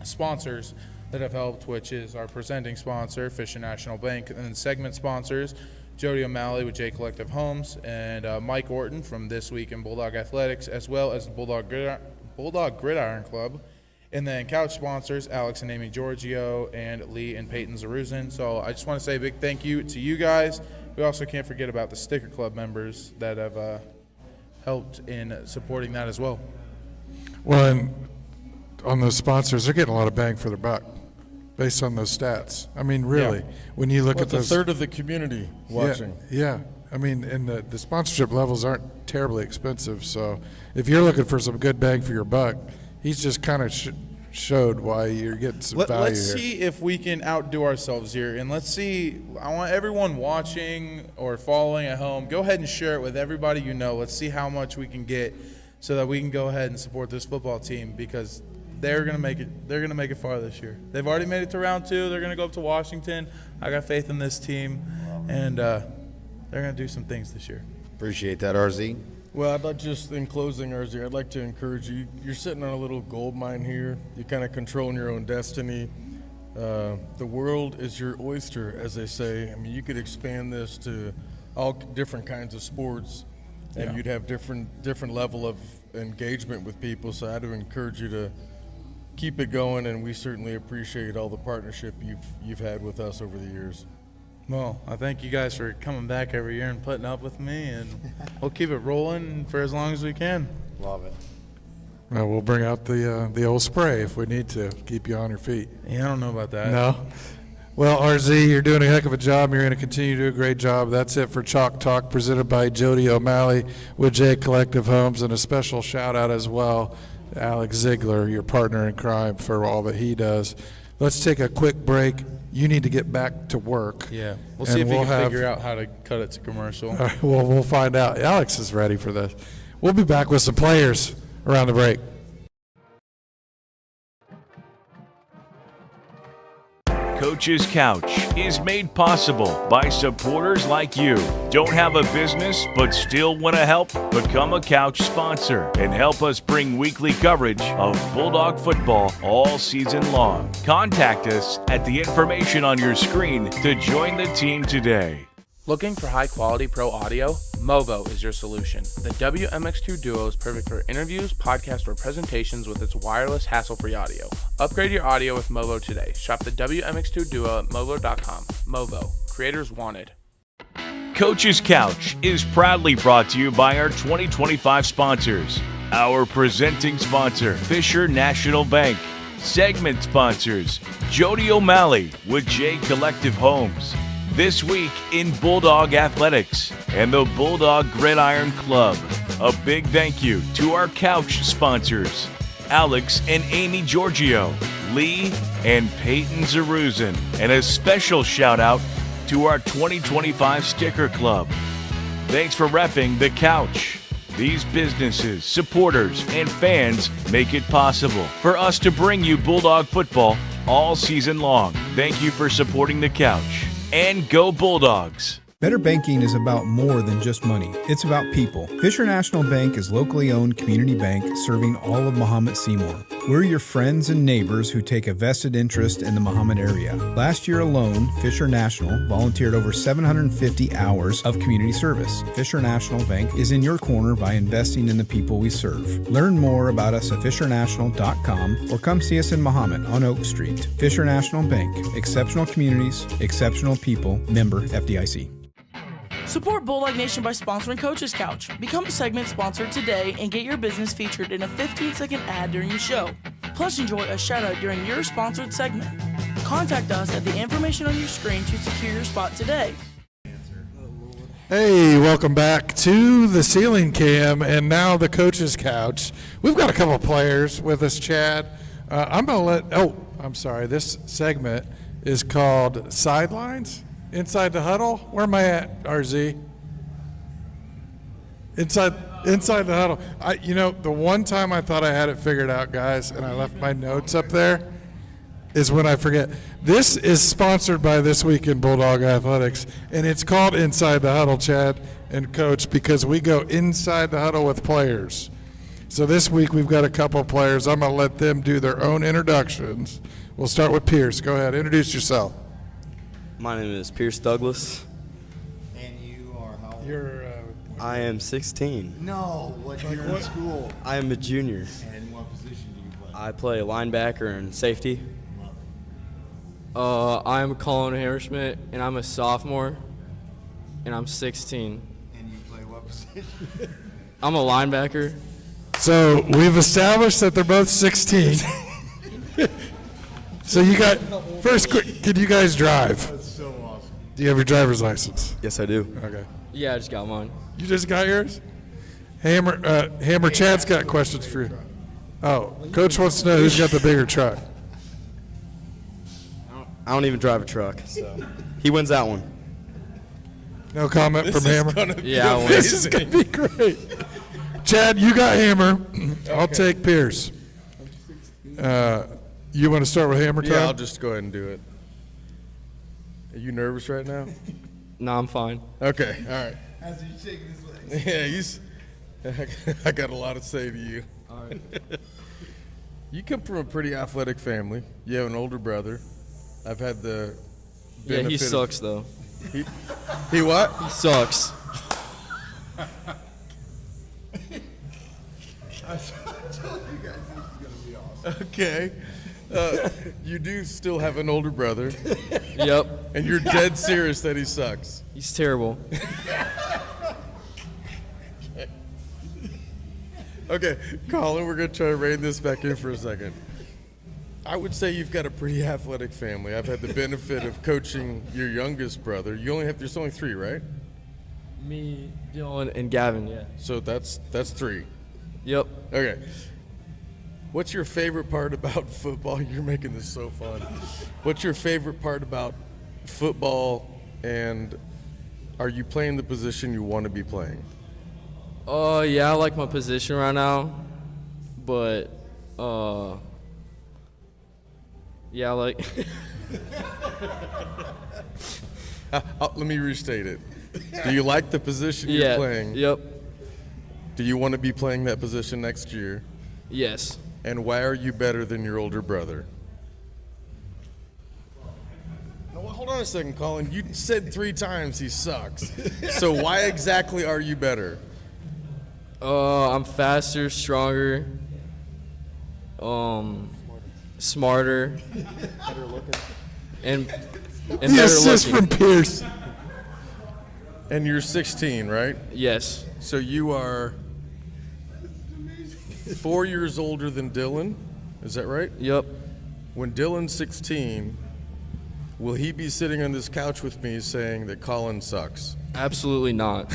sponsors that have helped, which is our presenting sponsor, Fisher National Bank, and then segment sponsors, Jodi O'Malley with J Collective Homes, and Mike Orton from This Week in Bulldog Athletics, as well as the Bulldog Gridiron Club. And then couch sponsors, Alex and Amy Giorgio, and Lee and Peyton Zaruzin. So I just want to say a big thank you to you guys. We also can't forget about the Sticker Club members that have helped in supporting that as well. Well, and on those sponsors, they're getting a lot of bang for their buck based on those stats. I mean, really, when you look at those. A third of the community watching. Yeah. I mean, and the sponsorship levels aren't terribly expensive. So if you're looking for some good bang for your buck, he's just kind of showed why you're getting some value Let's here. see if we can outdo ourselves here. And let's see, I want everyone watching or following at home, go ahead and share it with everybody you know. Let's see how much we can get so that we can go ahead and support this football team, because they're going to make it. They're going to make it far this year. They've already made it to round 2. They're going to go up to Washington. I got faith in this team, and they're going to do some things this year. Appreciate that, RZ. Well, I'd like just in closing, RZ, I'd like to encourage you. You're sitting on a little gold mine here. You're kind of controlling your own destiny. The world is your oyster, as they say. I mean, you could expand this to all different kinds of sports, and you'd have different level of engagement with people. So I'd encourage you to keep it going, and we certainly appreciate all the partnership you've had with us over the years. Well, I thank you guys for coming back every year and putting up with me, and we'll keep it rolling for as long as we can. Love it. Well, we'll bring out the old spray if we need to keep you on your feet. Yeah, I don't know about that. No? Well, RZ, you're doing a heck of a job. You're going to continue to do a great job. That's it for Chalk Talk, presented by Jodi O'Malley with J Collective Homes, and a special shout-out as well to Alex Ziegler, your partner in crime, for all that he does. Let's take a quick break. You need to get back to work. Yeah, we'll see if we can figure out how to cut it to commercial. Well, we'll find out. Alex is ready for this. We'll be back with some players around the break. Coach's Couch is made possible by supporters like you. Don't have a business but still want to help? Become a couch sponsor and help us bring weekly coverage of Bulldog football all season long. Contact us at the information on your screen to join the team today. Looking for high-quality pro audio? Movo is your solution. The WMX2 Duo is perfect for interviews, podcasts, or presentations with its wireless, hassle-free audio. Upgrade your audio with Movo today. Shop the WMX2 Duo at movo.com. Movo. Creators wanted. Coach's Couch is proudly brought to you by our 2025 sponsors. Our presenting sponsor, Fisher National Bank. Segment sponsors, Jodi O'Malley with J Collective Homes. This week in Bulldog Athletics and the Bulldog Gridiron Club. A big thank you to our couch sponsors, Alex and Amy Giorgio, Lee and Peyton Zaruzin, and a special shout out to our 2025 Sticker Club. Thanks for repping the couch. These businesses, supporters, and fans make it possible for us to bring you Bulldog football all season long. Thank you for supporting the couch. And go Bulldogs! Better banking is about more than just money. It's about people. Fisher National Bank is locally owned community bank serving all of Mahomet Seymour. We're your friends and neighbors who take a vested interest in the Mahomet area. Last year alone, Fisher National volunteered over 750 hours of community service. Fisher National Bank is in your corner by investing in the people we serve. Learn more about us at fishernational.com or come see us in Mahomet on Oak Street. Fisher National Bank. Exceptional communities, exceptional people. Member FDIC. Support Bulldog Nation by sponsoring Coach's Couch. Become a segment sponsor today and get your business featured in a 15-second ad during the show. Plus, enjoy a shout-out during your sponsored segment. Contact us at the information on your screen to secure your spot today. Hey, welcome back to the ceiling cam and now the Coach's Couch. We've got a couple of players with us, Chad. This segment is called Sidelines. Inside the Huddle? Where am I at, RZ? Inside the Huddle. The one time I thought I had it figured out, guys, and I left my notes up there, is when I forget. This is sponsored by This Week in Bulldog Athletics, and it's called Inside the Huddle, Chad and Coach, because we go inside the huddle with players. So this week we've got a couple of players. I'm going to let them do their own introductions. We'll start with Pierce. Go ahead. Introduce yourself. My name is Pierce Douglas. And you are how old? I am 16. No, what year in school? I am a junior. And what position do you play? I play linebacker and safety. I'm Colin Hammerschmidt, and I'm a sophomore, and I'm 16. And you play what position? I'm a linebacker. So we've established that they're both 16. So you got, first, can you guys drive? That's so awesome. Do you have your driver's license? Yes, I do. Okay. Yeah, I just got mine. You just got yours? Hammer Chad's got questions for you. Oh, Coach wants to know who's got the bigger truck. I don't even drive a truck, so he wins that one. No comment from Hammer? Yeah, This is going to be great. Chad, you got Hammer. I'll take Pierce. You want to start with Hammer time? Yeah, I'll just go ahead and do it. Are you nervous right now? No, I'm fine. Okay, all right. As he's shaking his legs. Yeah, I got a lot to say to you. All right. You come from a pretty athletic family. You have an older brother. I've had the Yeah, he benefit of- sucks, though. He what? He sucks. I told you guys this is going to be awesome. Okay. You do still have an older brother. Yep. And you're dead serious that he sucks. He's terrible. Okay, Colin, we're going to try to rein this back in for a second. I would say you've got a pretty athletic family. I've had the benefit of coaching your youngest brother. There's only three, right? Me, Dylan, and Gavin, yeah. So that's three. Yep. Okay. What's your favorite part about football? You're making this so fun. What's your favorite part about football, and are you playing the position you want to be playing? Yeah, I like my position right now, but, yeah, like, Let me restate it. Do you like the position you're playing? Yep. Do you want to be playing that position next year? Yes. And why are you better than your older brother? No, hold on a second, Colin. You said 3 times he sucks. So why exactly are you better? I'm faster, stronger, smarter, Better looking. and The better assist looking. from Pierce. And you're 16, right? Yes. So you are 4 years older than Dylan. Is that right? Yep. When Dylan's 16, will he be sitting on this couch with me saying that Colin sucks? Absolutely not.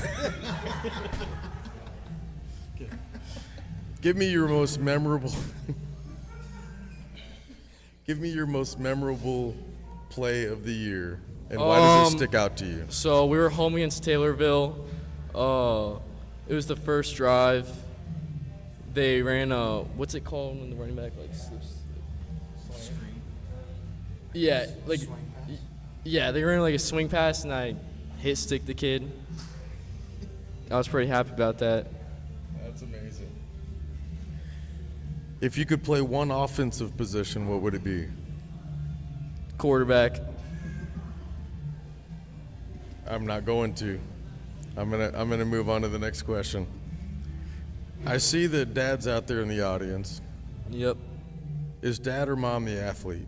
Give me your most memorable. Give me your most memorable play of the year, and why does it stick out to you? So we were home against Taylorville. It was the first drive. They ran what's it called when the running back like slips? Yeah, like yeah, they ran like a swing pass, and I hit stick the kid. I was pretty happy about that. That's amazing. If you could play one offensive position, what would it be? Quarterback. I'm not going to. I'm gonna move on to the next question. I see that Dad's out there in the audience. Yep. Is Dad or Mom the athlete?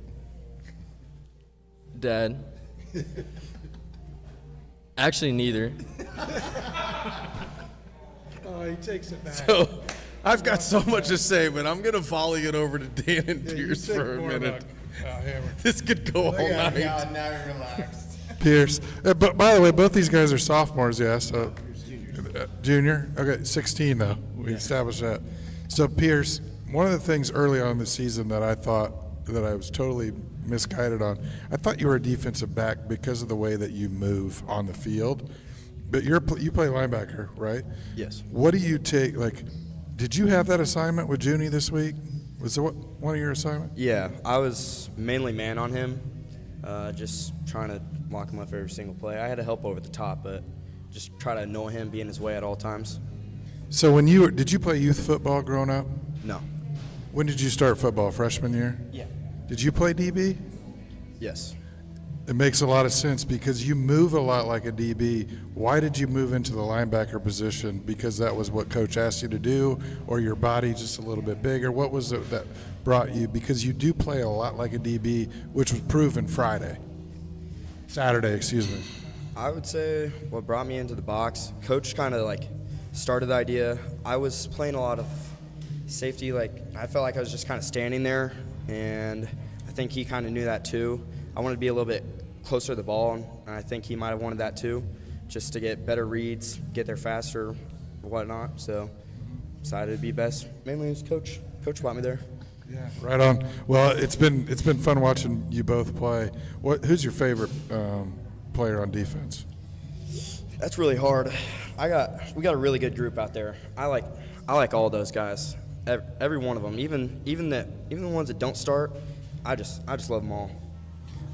Dad. Actually, neither. Oh, he takes it back. So, I've got so much to say, but I'm gonna volley it over to Dan and Pierce for a minute. This could go all night. Now you're relaxed. Pierce. But by the way, both these guys are sophomores, yes. Junior? Okay, 16 though. We established that. So Pierce, one of the things early on in the season that I thought that I was totally misguided on, I thought you were a defensive back because of the way that you move on the field. But you play linebacker, right? Yes. What do you take, like, did you have that assignment with Junie this week? Was it one of your assignments? Yeah, I was mainly man on him, just trying to lock him up for every single play. I had to help over the top, but just try to annoy him, be in his way at all times. So did you play youth football growing up? No. When did you start football, freshman year? Yeah. Did you play DB? Yes. It makes a lot of sense because you move a lot like a DB. Why did you move into the linebacker position? Because that was what coach asked you to do, or your body just a little bit bigger? What was it that brought you? Because you do play a lot like a DB, which was proven Saturday, excuse me. I would say what brought me into the box, coach kind of like started the idea. I was playing a lot of safety, like I felt like I was just kind of standing there, and I think he kind of knew that too. I wanted to be a little bit closer to the ball, and I think he might have wanted that too, just to get better reads, get there faster, or whatnot. So decided to be best. Mainly it was coach. Coach brought me there. Yeah, right on. Well, it's been fun watching you both play. Who's your favorite player on defense? That's really hard. We got a really good group out there. I like all those guys, every one of them. Even the ones that don't start, I just love them all.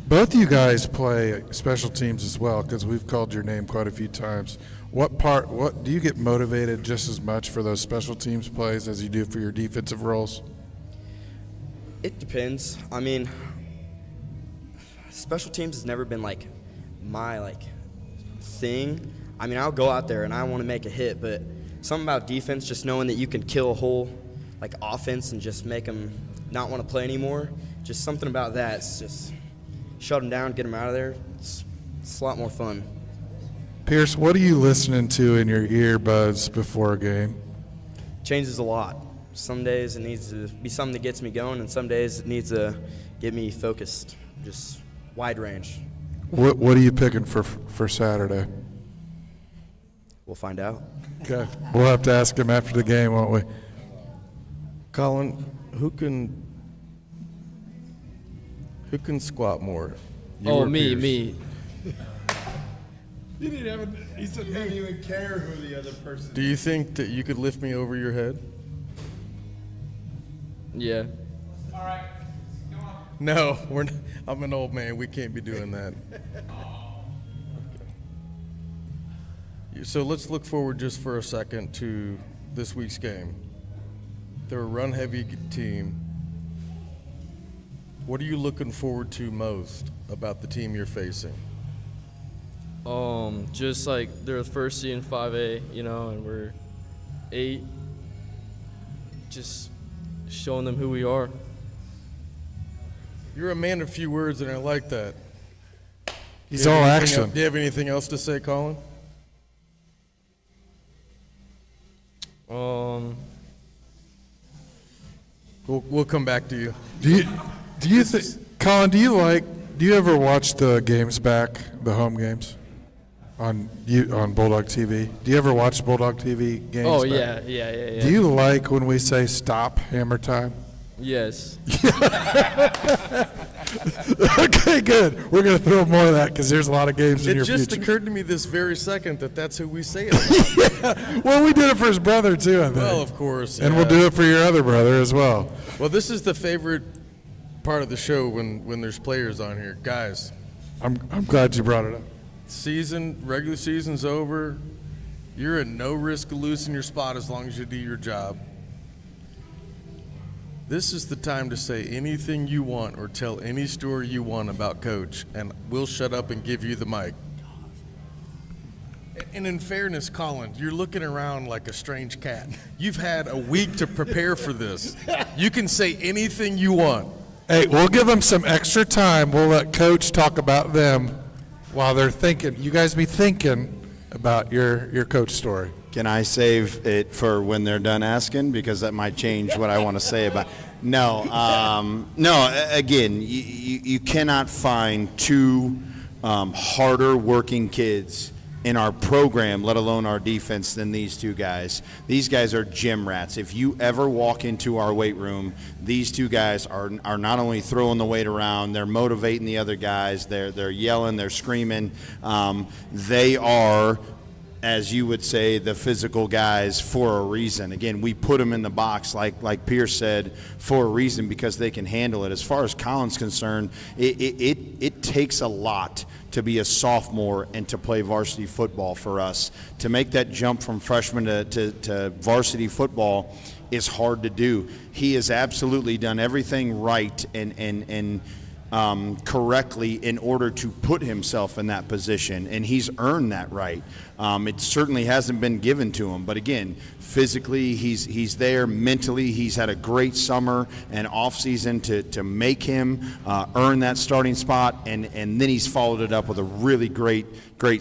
Both of you guys play special teams as well, because we've called your name quite a few times. What do you get motivated just as much for those special teams plays as you do for your defensive roles? It depends. I mean, special teams has never been like my thing. I mean, I'll go out there and I want to make a hit, but something about defense, just knowing that you can kill a whole offense and just make them not want to play anymore. Just something about that. It's just shut them down, get them out of there. It's a lot more fun. Pierce, what are you listening to in your earbuds before a game? Changes a lot. Some days it needs to be something that gets me going, and some days it needs to get me focused. Just wide range. What are you picking for Saturday? We'll find out. Okay. We'll have to ask him after the game, won't we? Colin, who can squat more? You or Me. He didn't even care who the other person. Do you think that you could lift me over your head? Yeah. All right. No, I'm an old man. We can't be doing that. So let's look forward just for a second to this week's game. They're a run-heavy team. What are you looking forward to most about the team you're facing? Just like they're the first seed in 5A, and we're 8. Just showing them who we are. You're a man of few words, and I like that. He's all action. Do you have anything else to say, Colin? We'll come back to you. Do you think, Colin? Do you ever watch the games back, the home games, on Bulldog TV? Do you ever watch Bulldog TV games? Oh back? yeah. Do you like when we say stop hammer time? Yes. Okay, good. We're gonna throw more of that because there's a lot of games in your future. It just occurred to me this very second that that's who we say it about. Yeah. Well, we did it for his brother too, I think. Well, of course. And yeah. we'll do it for your other brother as well. Well, this is the favorite part of the show when there's players on here, guys. I'm glad you brought it up. Regular season's over. You're at no risk of losing your spot as long as you do your job. This is the time to say anything you want or tell any story you want about Coach, and we'll shut up and give you the mic. And in fairness, Colin, you're looking around like a strange cat. You've had a week to prepare for this. You can say anything you want. Hey, we'll give them some extra time. We'll let Coach talk about them while they're thinking. You guys be thinking about your Coach story. Can I save it for when they're done asking? Because that might change what I want to say about. No. Again, you cannot find two harder working kids in our program, let alone our defense, than these two guys. These guys are gym rats. If you ever walk into our weight room, these two guys are not only throwing the weight around, they're motivating the other guys. They're yelling, they're screaming. They are, as you would say, the physical guys for a reason. Again, we put them in the box, like Pierce said, for a reason, because they can handle it. As far as Colin's concerned, it takes a lot to be a sophomore and to play varsity football for us. To make that jump from freshman to varsity football is hard to do. He has absolutely done everything right and correctly in order to put himself in that position, and he's earned that right. It certainly hasn't been given to him, but again, physically he's there. Mentally, he's had a great summer and off season to make him earn that starting spot, and then he's followed it up with a really great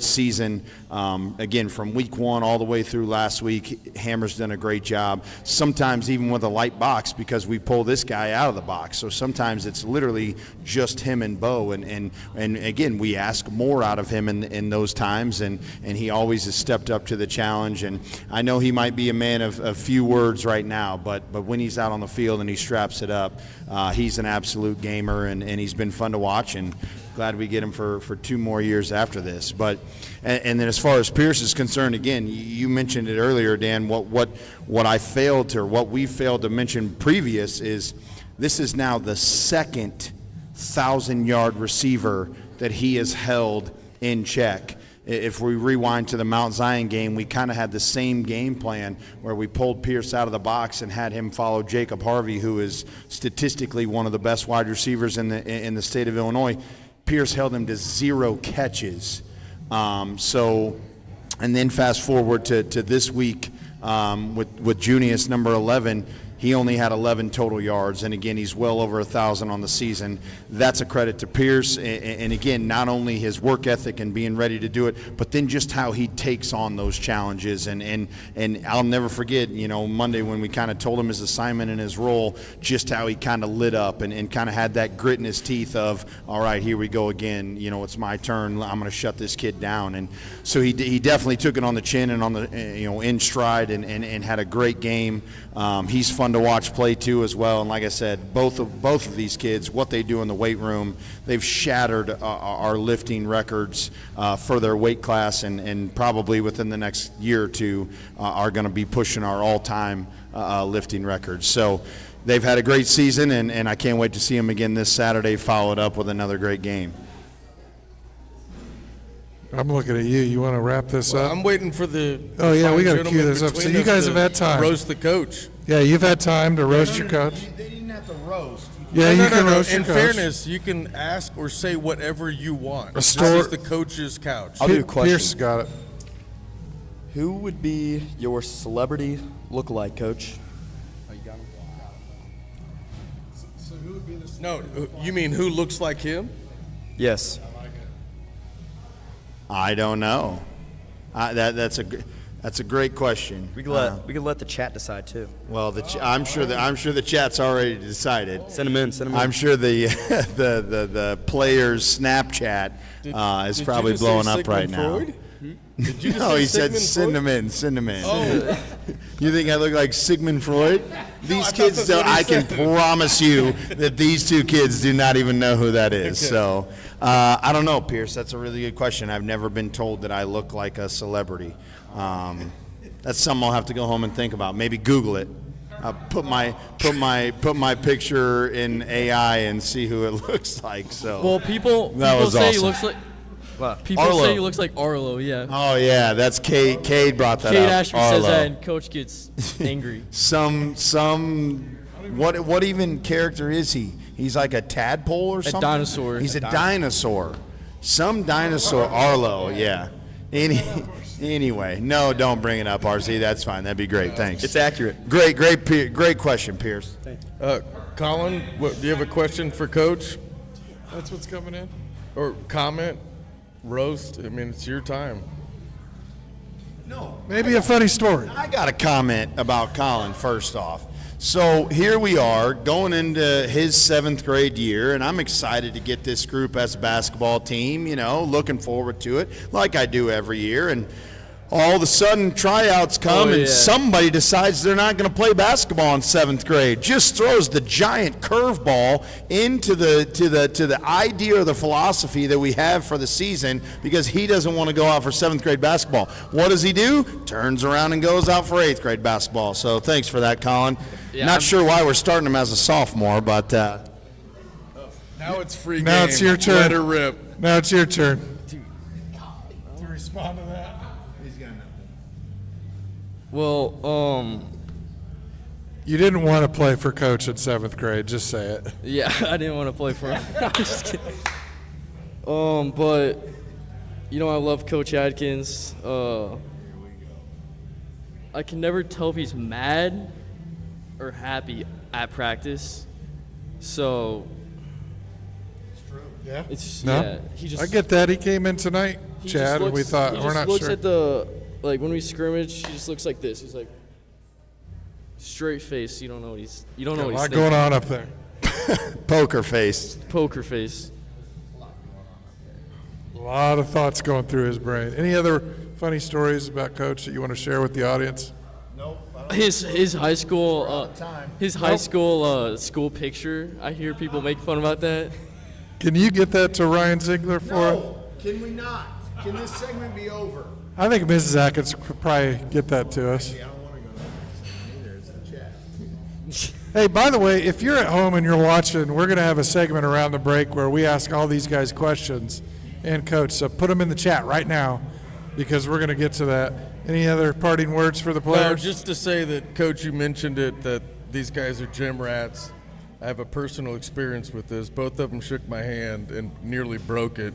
season. Again, from week 1 all the way through last week, Hammer's done a great job. Sometimes even with a light box, because we pull this guy out of the box. So sometimes it's literally just him and Bo, and again, we ask more out of him in those times, and he always has stepped up to the challenge. And I know he might be a man of few words right now, but when he's out on the field and he straps it up, he's an absolute gamer, and he's been fun to watch, and glad we get him for 2 more years after this. But and then as far as Pierce is concerned, again, you mentioned it earlier, Dan. What we failed to mention previous is this is now the second 1,000-yard receiver that he has held in check. If we rewind to the Mount Zion game, we kind of had the same game plan where we pulled Pierce out of the box and had him follow Jacob Harvey, who is statistically one of the best wide receivers in the state of Illinois. Pierce held him to 0 catches. And then fast forward to this week with Junius, number 11. He only had 11 total yards, and again, he's well over 1,000 on the season. That's a credit to Pierce, and again, not only his work ethic and being ready to do it, but then just how he takes on those challenges. And I'll never forget, Monday when we kind of told him his assignment and his role, just how he kind of lit up and kind of had that grit in his teeth of, all right, here we go again. It's my turn. I'm going to shut this kid down. And so he definitely took it on the chin and on the in stride and had a great game. He's fun to watch play too as well, and like I said, both of these kids, what they do in the weight room, they've shattered our lifting records for their weight class, and probably within the next year or two are going to be pushing our all-time lifting records. So they've had a great season, and I can't wait to see them again this Saturday, followed up with another great game. I'm looking at you. You want to wrap this up? I'm waiting for the. Oh, yeah, we fine got to cue gentleman this up. So between you us guys to have had time. roast the coach. Yeah, you've had time to roast your coach. They didn't have to roast. Yeah, you can roast your In coach. fairness, you can ask or say whatever you want. This store- is the coach's couch. I'll do a question. Pierce got it. Who would be your celebrity look-alike, Coach? No, you mean who looks like him? Yes. I don't know. That's a great question. We could let the chat decide too. Well, I'm sure the chat's already decided. Send them in. I'm sure the the players' Snapchat is probably you just blowing say up right Sigmund now. Freud? Did you just No, say he said Sigmund send Freud? them in. Send them in. Oh. You think I look like Sigmund Freud? These thought kids that's don't. what he I can said. promise you that these two kids do not even know who that is. Okay. So I don't know, Pierce. That's a really good question. I've never been told that I look like a celebrity. That's something I'll have to go home and think about. Maybe Google it. Put my picture in AI and see who it looks like. So Well, people That was say awesome. he looks like. What? People Arlo. say he looks like Arlo. Yeah. Oh yeah, that's Cade. Cade brought that Kate up. Ashby says Arlo. that, and Coach gets angry. What even character is he? He's like a tadpole or something? dinosaur. He's a dinosaur. Some dinosaur. Arlo, yeah. Anyway, no, don't bring it up, RZ. That's fine. That'd be great. Thanks. It's accurate. Great question, Pierce. Colin, do you have a question for Coach? That's what's coming in. Or comment? Roast? I mean, it's your time. No. Maybe a funny story. I got a comment about Colin first off. So here we are going into his 7th grade year, and I'm excited to get this group as a basketball team, looking forward to it like I do every year. And all of a sudden tryouts come and somebody decides they're not going to play basketball in 7th grade. Just throws the giant curveball into the idea or the philosophy that we have for the season because he doesn't want to go out for 7th grade basketball. What does he do? Turns around and goes out for 8th grade basketball. So thanks for that, Colin. Not sure why we're starting him as a sophomore, but Now it's free Now game. it's your turn. Let her rip. Now it's your turn. To respond to that. Well, You didn't want to play for coach in 7th grade. Just say it. yeah, I didn't want to play for him. I'm just kidding. But I love Coach Adkins. I can never tell if he's mad or happy at practice. So Yeah. it's No? yeah. He just I get that. He came in tonight, he Chad, just and we looks- thought he we're just not looks sure. at the when we scrimmage. He just looks like this. He's like straight face. You don't know what he's. You don't know a what he's lot thinking. going on up there. poker face. Poker face. A lot of thoughts going through his brain. Any other funny stories about Coach that you want to share with the audience? His high school school picture. I hear people make fun about that. Can you get that to Ryan Ziegler for us? Can we not? Can this segment be over? I think Mrs. Atkins could probably get that to us. I don't want to go there either. It's the chat. Hey, by the way, if you're at home and you're watching, we're going to have a segment around the break where we ask all these guys questions and Coach. So put them in the chat right now because we're going to get to that. Any other parting words for the No, players? just to say that, Coach, you mentioned it, that these guys are gym rats. I have a personal experience with this. Both of them shook my hand and nearly broke it.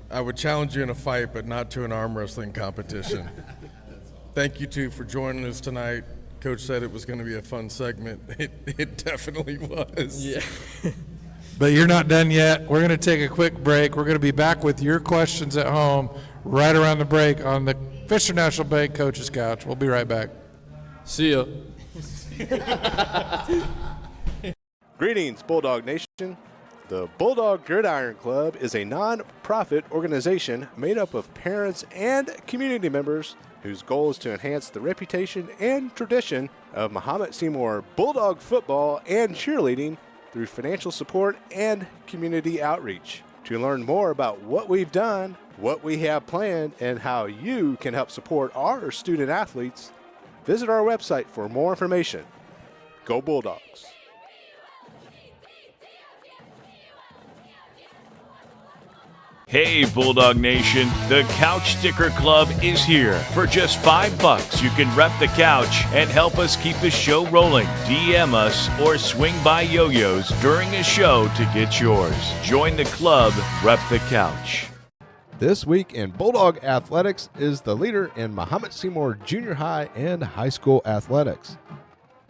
I would challenge you in a fight, but not to an arm wrestling competition. Thank you two for joining us tonight. Coach said it was going to be a fun segment. It definitely was. Yeah. But you're not done yet. We're going to take a quick break. We're going to be back with your questions at home right around the break on the Fisher National Bank Coach's Couch. We'll be right back. See ya. Greetings, Bulldog Nation. The Bulldog Gridiron Club is a non-profit organization made up of parents and community members whose goal is to enhance the reputation and tradition of Mahomet Seymour Bulldog football and cheerleading through financial support and community outreach. To learn more about what we've done, what we have planned, and how you can help support our student athletes, visit our website for more information. Go Bulldogs. Hey, Bulldog Nation, the Couch Sticker Club is here. For just $5, you can rep the couch and help us keep the show rolling. DM us or swing by Yoyo's during a show to get yours. Join the club, rep the couch. This week in Bulldog Athletics is the leader in Mahomet Seymour Junior High and High School Athletics.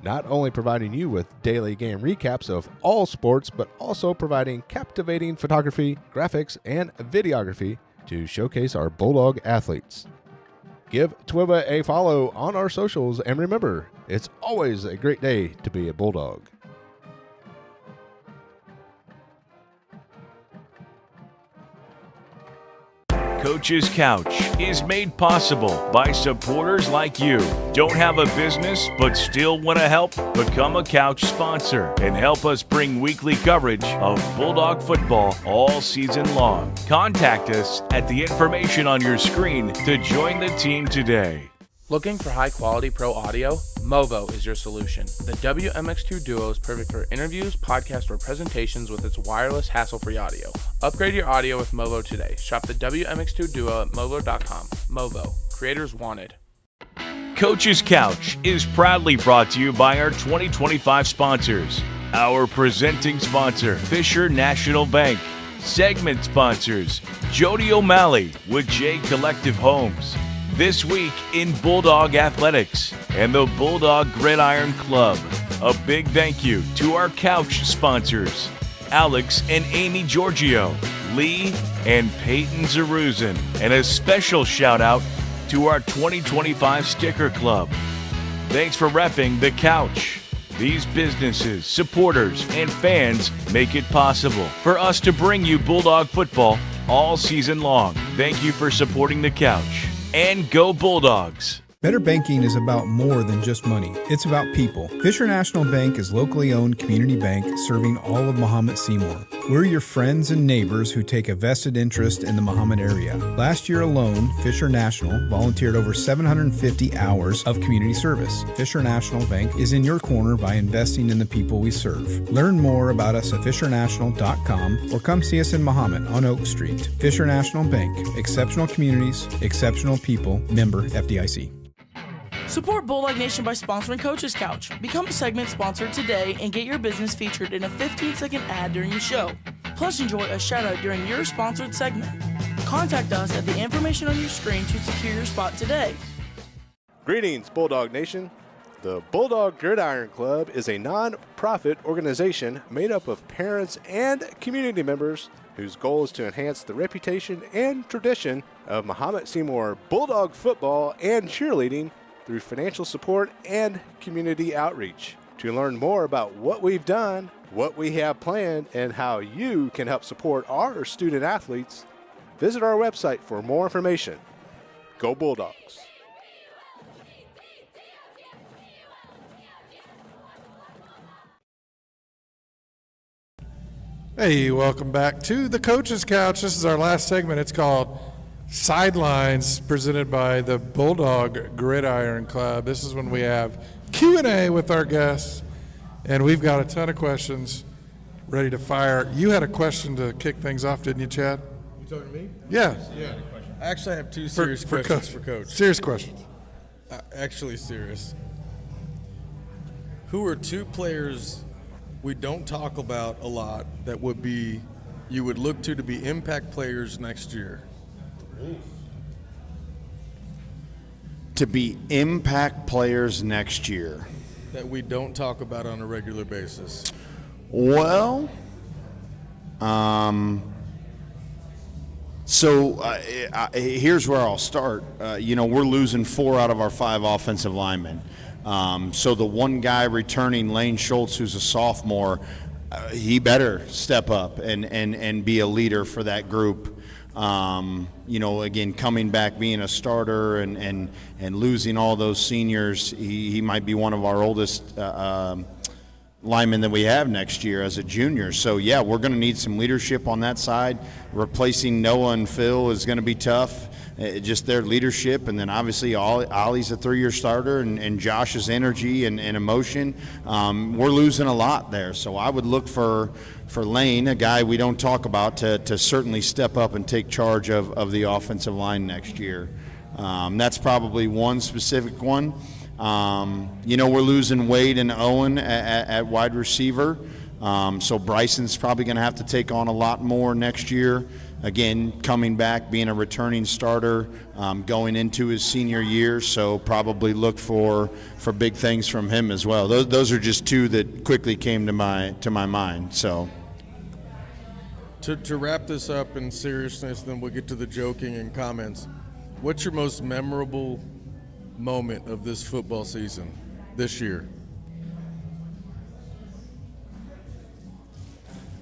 Not only providing you with daily game recaps of all sports, but also providing captivating photography, graphics, and videography to showcase our Bulldog athletes. Give Twiba a follow on our socials, and remember, it's always a great day to be a Bulldog. Coach's Couch is made possible by supporters like you. Don't have a business but still want to help? Become a couch sponsor and help us bring weekly coverage of Bulldog football all season long. Contact us at the information on your screen to join the team today. Looking for high-quality pro audio? Movo is your solution. The WMX2 Duo is perfect for interviews, podcasts, or presentations with its wireless, hassle-free audio. Upgrade your audio with Movo today. Shop the WMX2 Duo at movo.com. Movo. Creators wanted. Coach's Couch is proudly brought to you by our 2025 sponsors. Our presenting sponsor, Fisher National Bank. Segment sponsors, Jodi O'Malley with J Collective Homes. This week in Bulldog Athletics and the Bulldog Gridiron Club. A big thank you to our couch sponsors, Alex and Amy Giorgio, Lee and Peyton Zaruzin, and a special shout out to our 2025 Sticker Club. Thanks for repping the couch. These businesses, supporters, and fans make it possible for us to bring you Bulldog football all season long. Thank you for supporting the couch. And go Bulldogs! Better banking is about more than just money. It's about people. Fisher National Bank is locally owned community bank serving all of Mahomet Seymour. We're your friends and neighbors who take a vested interest in the Mahomet area. Last year alone, Fisher National volunteered over 750 hours of community service. Fisher National Bank is in your corner by investing in the people we serve. Learn more about us at fishernational.com or come see us in Mahomet on Oak Street. Fisher National Bank. Exceptional communities, exceptional people. Member FDIC. Support Bulldog Nation by sponsoring Coach's Couch. Become a segment sponsor today and get your business featured in a 15-second ad during the show. Plus, enjoy a shout-out during your sponsored segment. Contact us at the information on your screen to secure your spot today. Greetings, Bulldog Nation. The Bulldog Gridiron Club is a non-profit organization made up of parents and community members whose goal is to enhance the reputation and tradition of Mahomet Seymour Bulldog football and cheerleading through financial support and community outreach. To learn more about what we've done, what we have planned, and how you can help support our student athletes, visit our website for more information. Go Bulldogs! Hey, welcome back to the Coach's Couch. This is our last segment. It's called Sidelines, presented by the Bulldog Gridiron Club. This is when we have Q&A with our guests, and we've got a ton of questions ready to fire. You had a question to kick things off, didn't you, Chad? You talking to me? Yeah. I actually have two serious questions for Coach. Serious questions. Actually serious. Who are two players we don't talk about a lot that would be you would look to be impact players next year? To be impact players next year. That we don't talk about on a regular basis. Well, here's where I'll start. We're losing 4 out of our 5 offensive linemen. So the one guy returning, Lane Schultz, who's a sophomore, he better step up and be a leader for that group. Again, coming back, being a starter and losing all those seniors, he might be one of our oldest linemen that we have next year as a junior. So, yeah, we're going to need some leadership on that side. Replacing Noah and Phil is going to be tough. just their leadership, and then obviously Ollie's a 3-year starter, and Josh's energy and emotion. We're losing a lot there, so I would look for Lane, a guy we don't talk about, to certainly step up and take charge of the offensive line next year. That's probably one specific one. We're losing Wade and Owen at wide receiver. So Bryson's probably going to have to take on a lot more next year. Again, coming back, being a returning starter, going into his senior year. So probably look for big things from him as well. Those are just two that quickly came to my mind. So to wrap this up in seriousness, then we'll get to the joking and comments. What's your most memorable moment of this football season this year?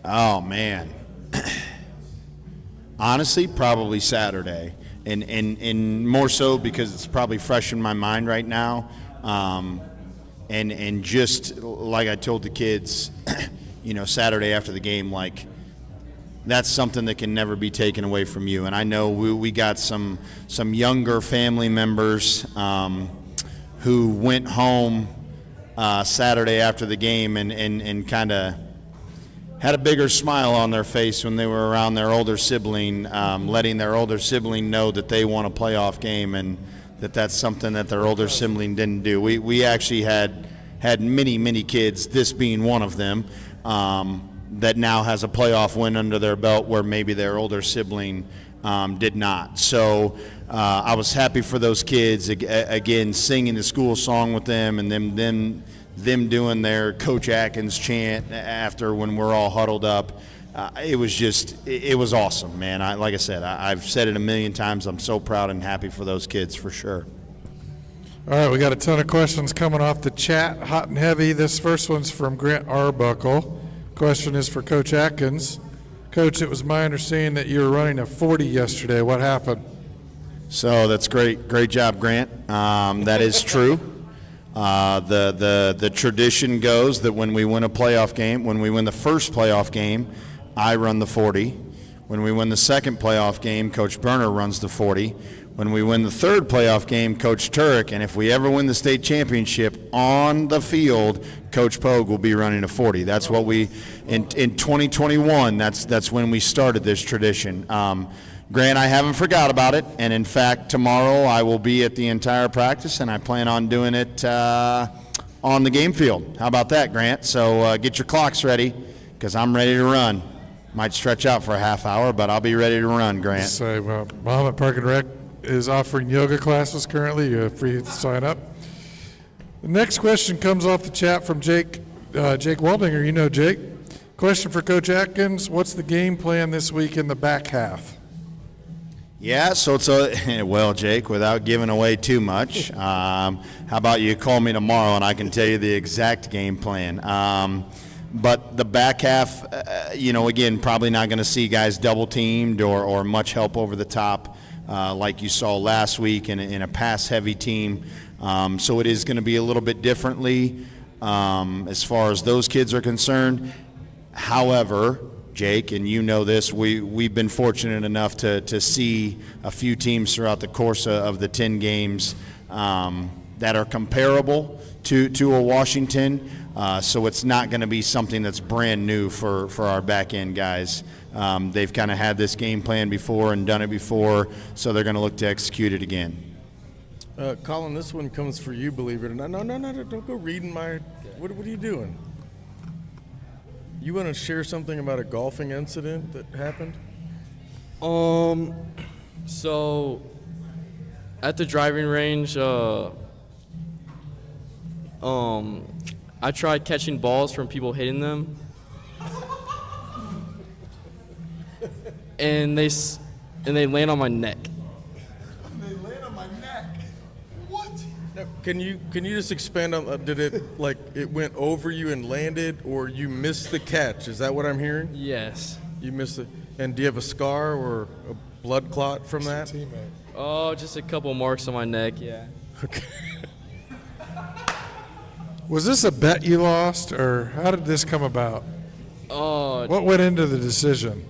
Oh, man. Honestly, probably Saturday. And more so because it's probably fresh in my mind right now. And just like I told the kids, Saturday after the game, like, that's something that can never be taken away from you. And I know we got some younger family members who went home Saturday after the game and kind of had a bigger smile on their face when they were around their older sibling, letting their older sibling know that they won a playoff game, and that's something that their older sibling didn't do. We actually had many kids, this being one of them, that now has a playoff win under their belt where maybe their older sibling did not. So I was happy for those kids, again, singing the school song with them, and them doing their Coach Adkins chant after when we're all huddled up. It was awesome, man. Like I said, I've said it a million times. I'm so proud and happy for those kids, for sure. All right, we got a ton of questions coming off the chat, hot and heavy. This first one's from Grant Arbuckle. Question is for Coach Adkins. Coach, it was my understanding that you were running a 40 yesterday. What happened? So that's great. Great job, Grant. That is true. The tradition goes that when we win a playoff game, when we win the first playoff game, I run the 40. When we win the second playoff game, Coach Berner runs the 40. When we win the third playoff game, Coach Turek, and if we ever win the state championship on the field, Coach Pogue will be running a 40. That's what we, in 2021, that's when we started this tradition. Grant, I haven't forgot about it, and in fact, tomorrow I will be at the entire practice, and I plan on doing it on the game field. How about that, Grant? So get your clocks ready, because I'm ready to run. Might stretch out for a half hour, but I'll be ready to run, Grant. So Mahomet Park and Rec is offering yoga classes currently. You're free to sign up. The next question comes off the chat from Jake Waldinger. You know Jake. Question for Coach Adkins. What's the game plan this week in the back half? Yeah, so well, Jake, without giving away too much, how about you call me tomorrow and I can tell you the exact game plan. But the back half, again, probably not going to see guys double teamed or much help over the top like you saw last week in a pass-heavy team. So it is going to be a little bit differently as far as those kids are concerned. However, Jake, and you know this, we've been fortunate enough to see a few teams throughout the course of the 10 games that are comparable to a Washington. So it's not going to be something that's brand new for our back-end guys. They've kind of had this game plan before and done it before, so they're going to look to execute it again. Colin, this one comes for you, believe it or not. No, don't go reading my – what are you doing? You want to share something about a golfing incident that happened? So at the driving range, I tried catching balls from people hitting them, and they land on my neck. They land on my neck. What? Now, can you just expand on? Did it it went over you and landed, or you missed the catch? Is that what I'm hearing? Yes. You missed it. And do you have a scar or a blood clot from that? Oh, just a couple marks on my neck. Yeah. Okay. Was this a bet you lost, or how did this come about? What went into the decision?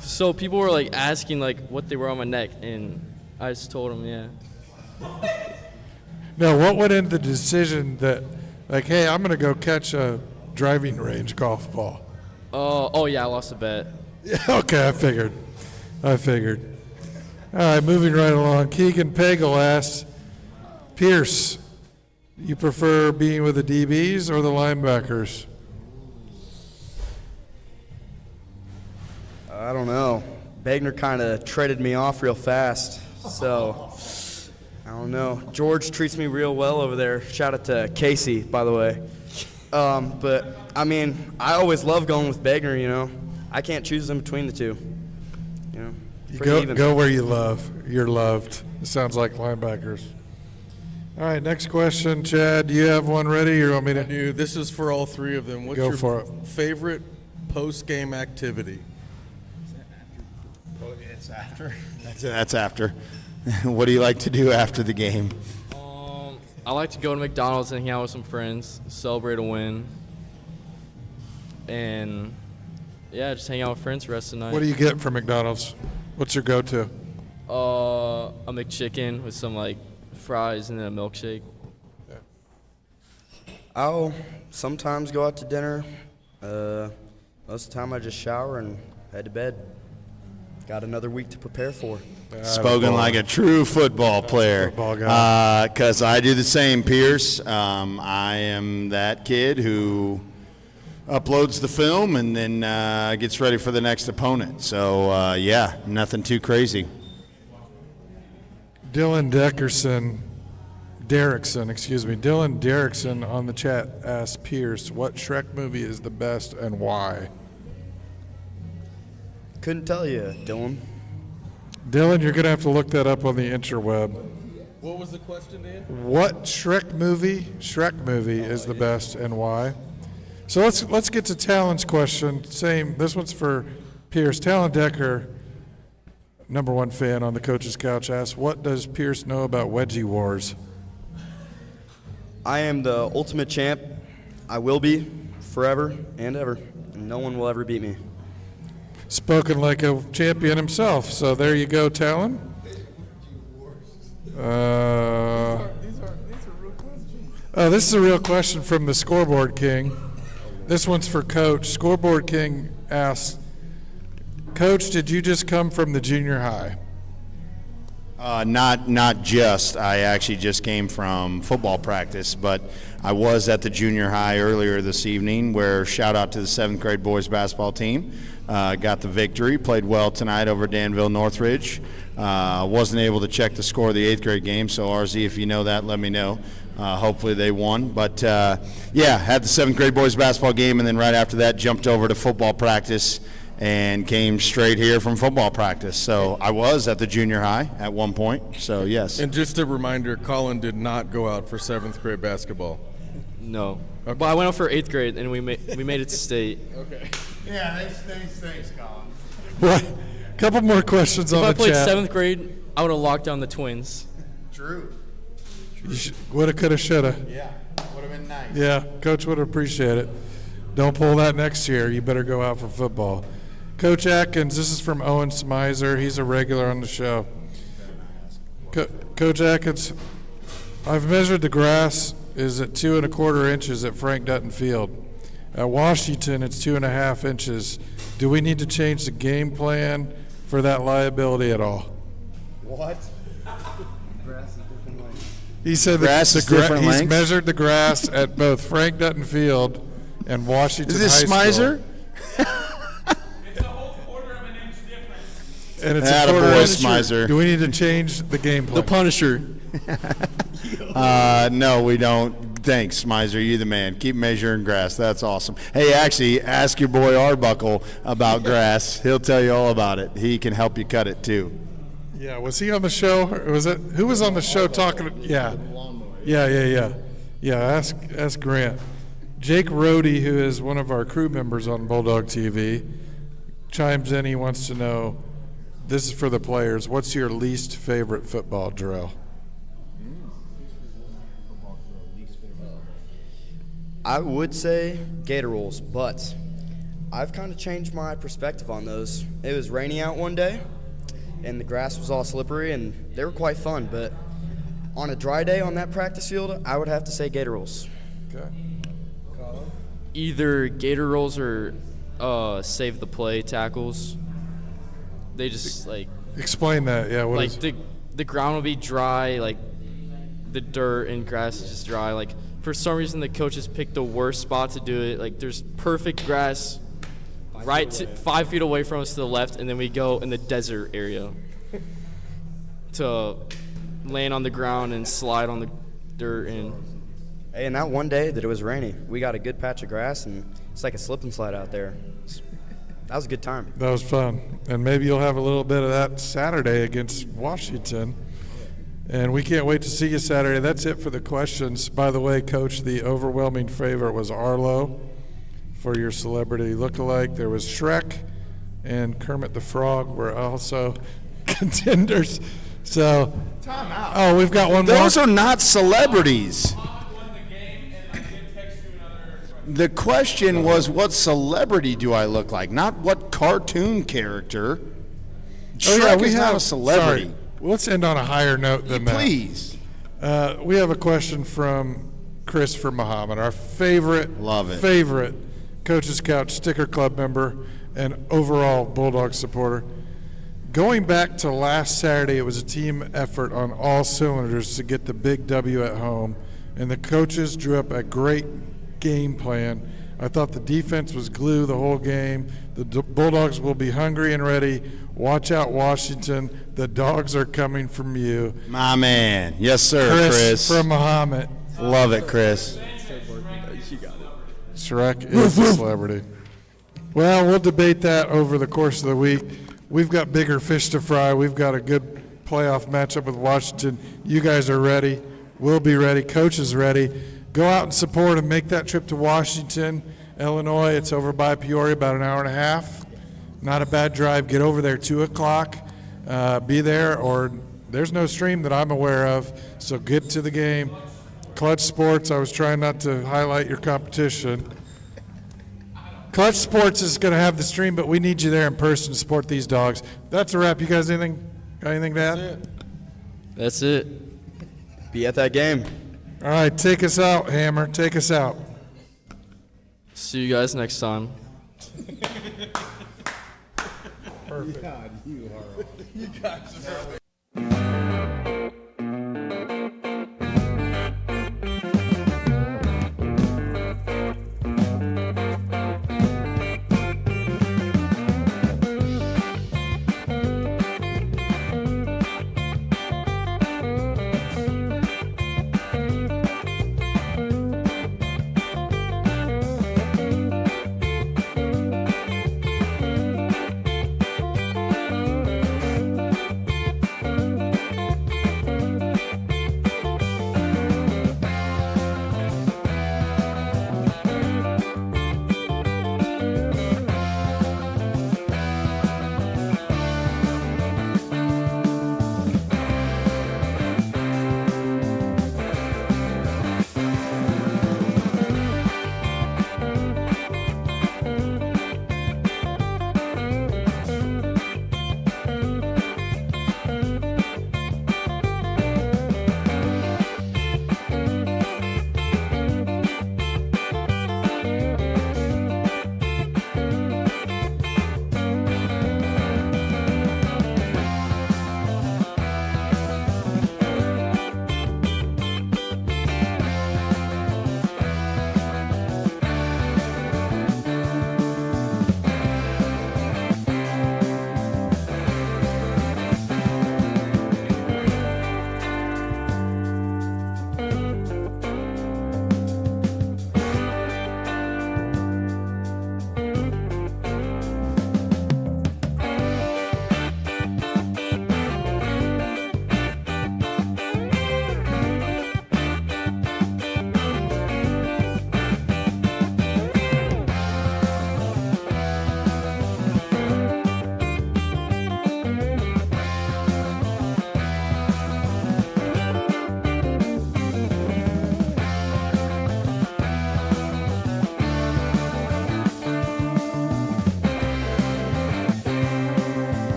So people were asking what they were on my neck, and I just told him, yeah. No, what went into the decision that, like, hey, I'm going to go catch a driving range golf ball? Oh yeah, I lost a bet. Yeah, okay, I figured. All right, moving right along. Keegan Pagel asks, Pierce, you prefer being with the DBs or the linebackers? I don't know. Bagner kind of traded me off real fast, so I don't know. George treats me real well over there. Shout out to Casey, by the way. But, I mean, I always love going with Bagner, you know. I can't choose them between the two. You know, Go where you love. You're loved. It sounds like linebackers. All right, next question. Chad, do you have one ready or you want me to? This is for all three of them. What's Go your for it. favorite post-game activity? It's after. That's after. What do you like to do after the game? I like to go to McDonald's and hang out with some friends, celebrate a win, and yeah, just hang out with friends the rest of the night. What do you get from McDonald's? What's your go-to? A McChicken with some like fries and then a milkshake. I'll sometimes go out to dinner. Most of the time I just shower and head to bed. Got another week to prepare for. Spoken like a true football player. Because I do the same, Pierce. I am that kid who uploads the film and then gets ready for the next opponent. So, yeah, nothing too crazy. Dylan Derrickson on the chat asked Pierce, what Shrek movie is the best and why? Couldn't tell you, Dylan. Dylan, you're going to have to look that up on the interweb. What was the question, Dan? What Shrek movie is the best and why? So let's get to Talon's question. Same. This one's for Pierce. Talon Decker, number one fan on the Coach's Couch, asks, what does Pierce know about Wedgie Wars? I am the ultimate champ. I will be forever and ever. And no one will ever beat me. Spoken like a champion himself. So there you go, Talon. These are real questions. Oh, this is a real question from the Scoreboard King. This one's for Coach. Scoreboard King asks, Coach, did you just come from the junior high? Not just. I actually just came from football practice, but I was at the junior high earlier this evening where shout out to the 7th grade boys basketball team. Got the victory, played well tonight over Danville Northridge. Wasn't able to check the score of the 8th grade game, so RZ, if you know that, let me know. Hopefully they won. But, yeah, had the 7th grade boys basketball game, and then right after that jumped over to football practice and came straight here from football practice. So I was at the junior high at one point, so yes. And just a reminder, Colin did not go out for 7th grade basketball. No. Okay. Well, I went out for 8th grade, and we made it to state. Okay. Yeah, thanks, Colin. What? A couple more questions on the chat. If I played 7th grade, I would have locked down the Twins. True. Woulda, coulda, shoulda. Yeah, would have been nice. Yeah, Coach would appreciate it. Don't pull that next year. You better go out for football. Coach Atkins, this is from Owen Smizer. He's a regular on the show. Coach Atkins, I've measured the grass is at 2 1/4 inches at Frank Dutton Field. At Washington, it's 2.5 inches. Do we need to change the game plan for that liability at all? What? Grass is different lengths. He said he's measured the grass at both Frank Dutton Field and Washington High School. Is this Smizer? It's a whole quarter of an inch difference. And it's a quarter boy, inch. Smizer. Do we need to change the game plan? The Punisher. No, we don't. Thanks, Smizer. You the man. Keep measuring grass. That's awesome. Hey, actually, ask your boy Arbuckle about grass. He'll tell you all about it. He can help you cut it too. Yeah, was he on the show? Was it who was on the show talking? Yeah. Ask Grant. Jake Rohde, who is one of our crew members on Bulldog TV, chimes in. He wants to know. This is for the players. What's your least favorite football drill? I would say gator rolls, but I've kind of changed my perspective on those. It was raining out one day, and the grass was all slippery, and they were quite fun. But on a dry day on that practice field, I would have to say gator rolls. Okay. Either gator rolls or save the play tackles. They just like Explain that. Yeah. What like is- the ground will be dry, like the dirt and grass is just dry. Like for some reason the coaches picked the worst spot to do it. Like there's perfect grass 5 feet away from us to the left, and then we go in the desert area to land on the ground and slide on the dirt. And Hey, and that one day that it was rainy, we got a good patch of grass, and it's like a slip and slide out there. That was a good time. That was fun. And maybe you'll have a little bit of that Saturday against Washington. And we can't wait to see you Saturday. That's it for the questions. By the way, Coach, the overwhelming favorite was Arlo for your celebrity lookalike. There was Shrek and Kermit the Frog were also contenders. So, oh, we've got one more. Those are not celebrities. The question was, what celebrity do I look like? Not what cartoon character. Shrek is not a celebrity. Sorry. Let's end on a higher note than that. Please. We have a question from Chris from Mahomet, our favorite, favorite Coach's Couch Sticker Club member and overall Bulldog supporter. Going back to last Saturday, it was a team effort on all cylinders to get the big W at home, and the coaches drew up a great game plan. I thought the defense was glue the whole game. The Bulldogs will be hungry and ready. Watch out, Washington. The dogs are coming from you. My man. Yes, sir, Chris. From Mahomet. Love it, Chris. Shrek is a celebrity. Well, we'll debate that over the course of the week. We've got bigger fish to fry. We've got a good playoff matchup with Washington. You guys are ready. We'll be ready. Coach is ready. Go out and support and make that trip to Washington, Illinois. It's over by Peoria, about an hour and a half. Not a bad drive. Get over there 2 o'clock. Be there, or there's no stream that I'm aware of, so get to the game. Clutch Sports, I was trying not to highlight your competition. Clutch Sports is going to have the stream, but we need you there in person to support these dogs. That's a wrap. You guys got anything to add? that's it. Be at that game. All right, take us out, Hammer. Take us out. See you guys next time. Perfect. God, you are. You guys are.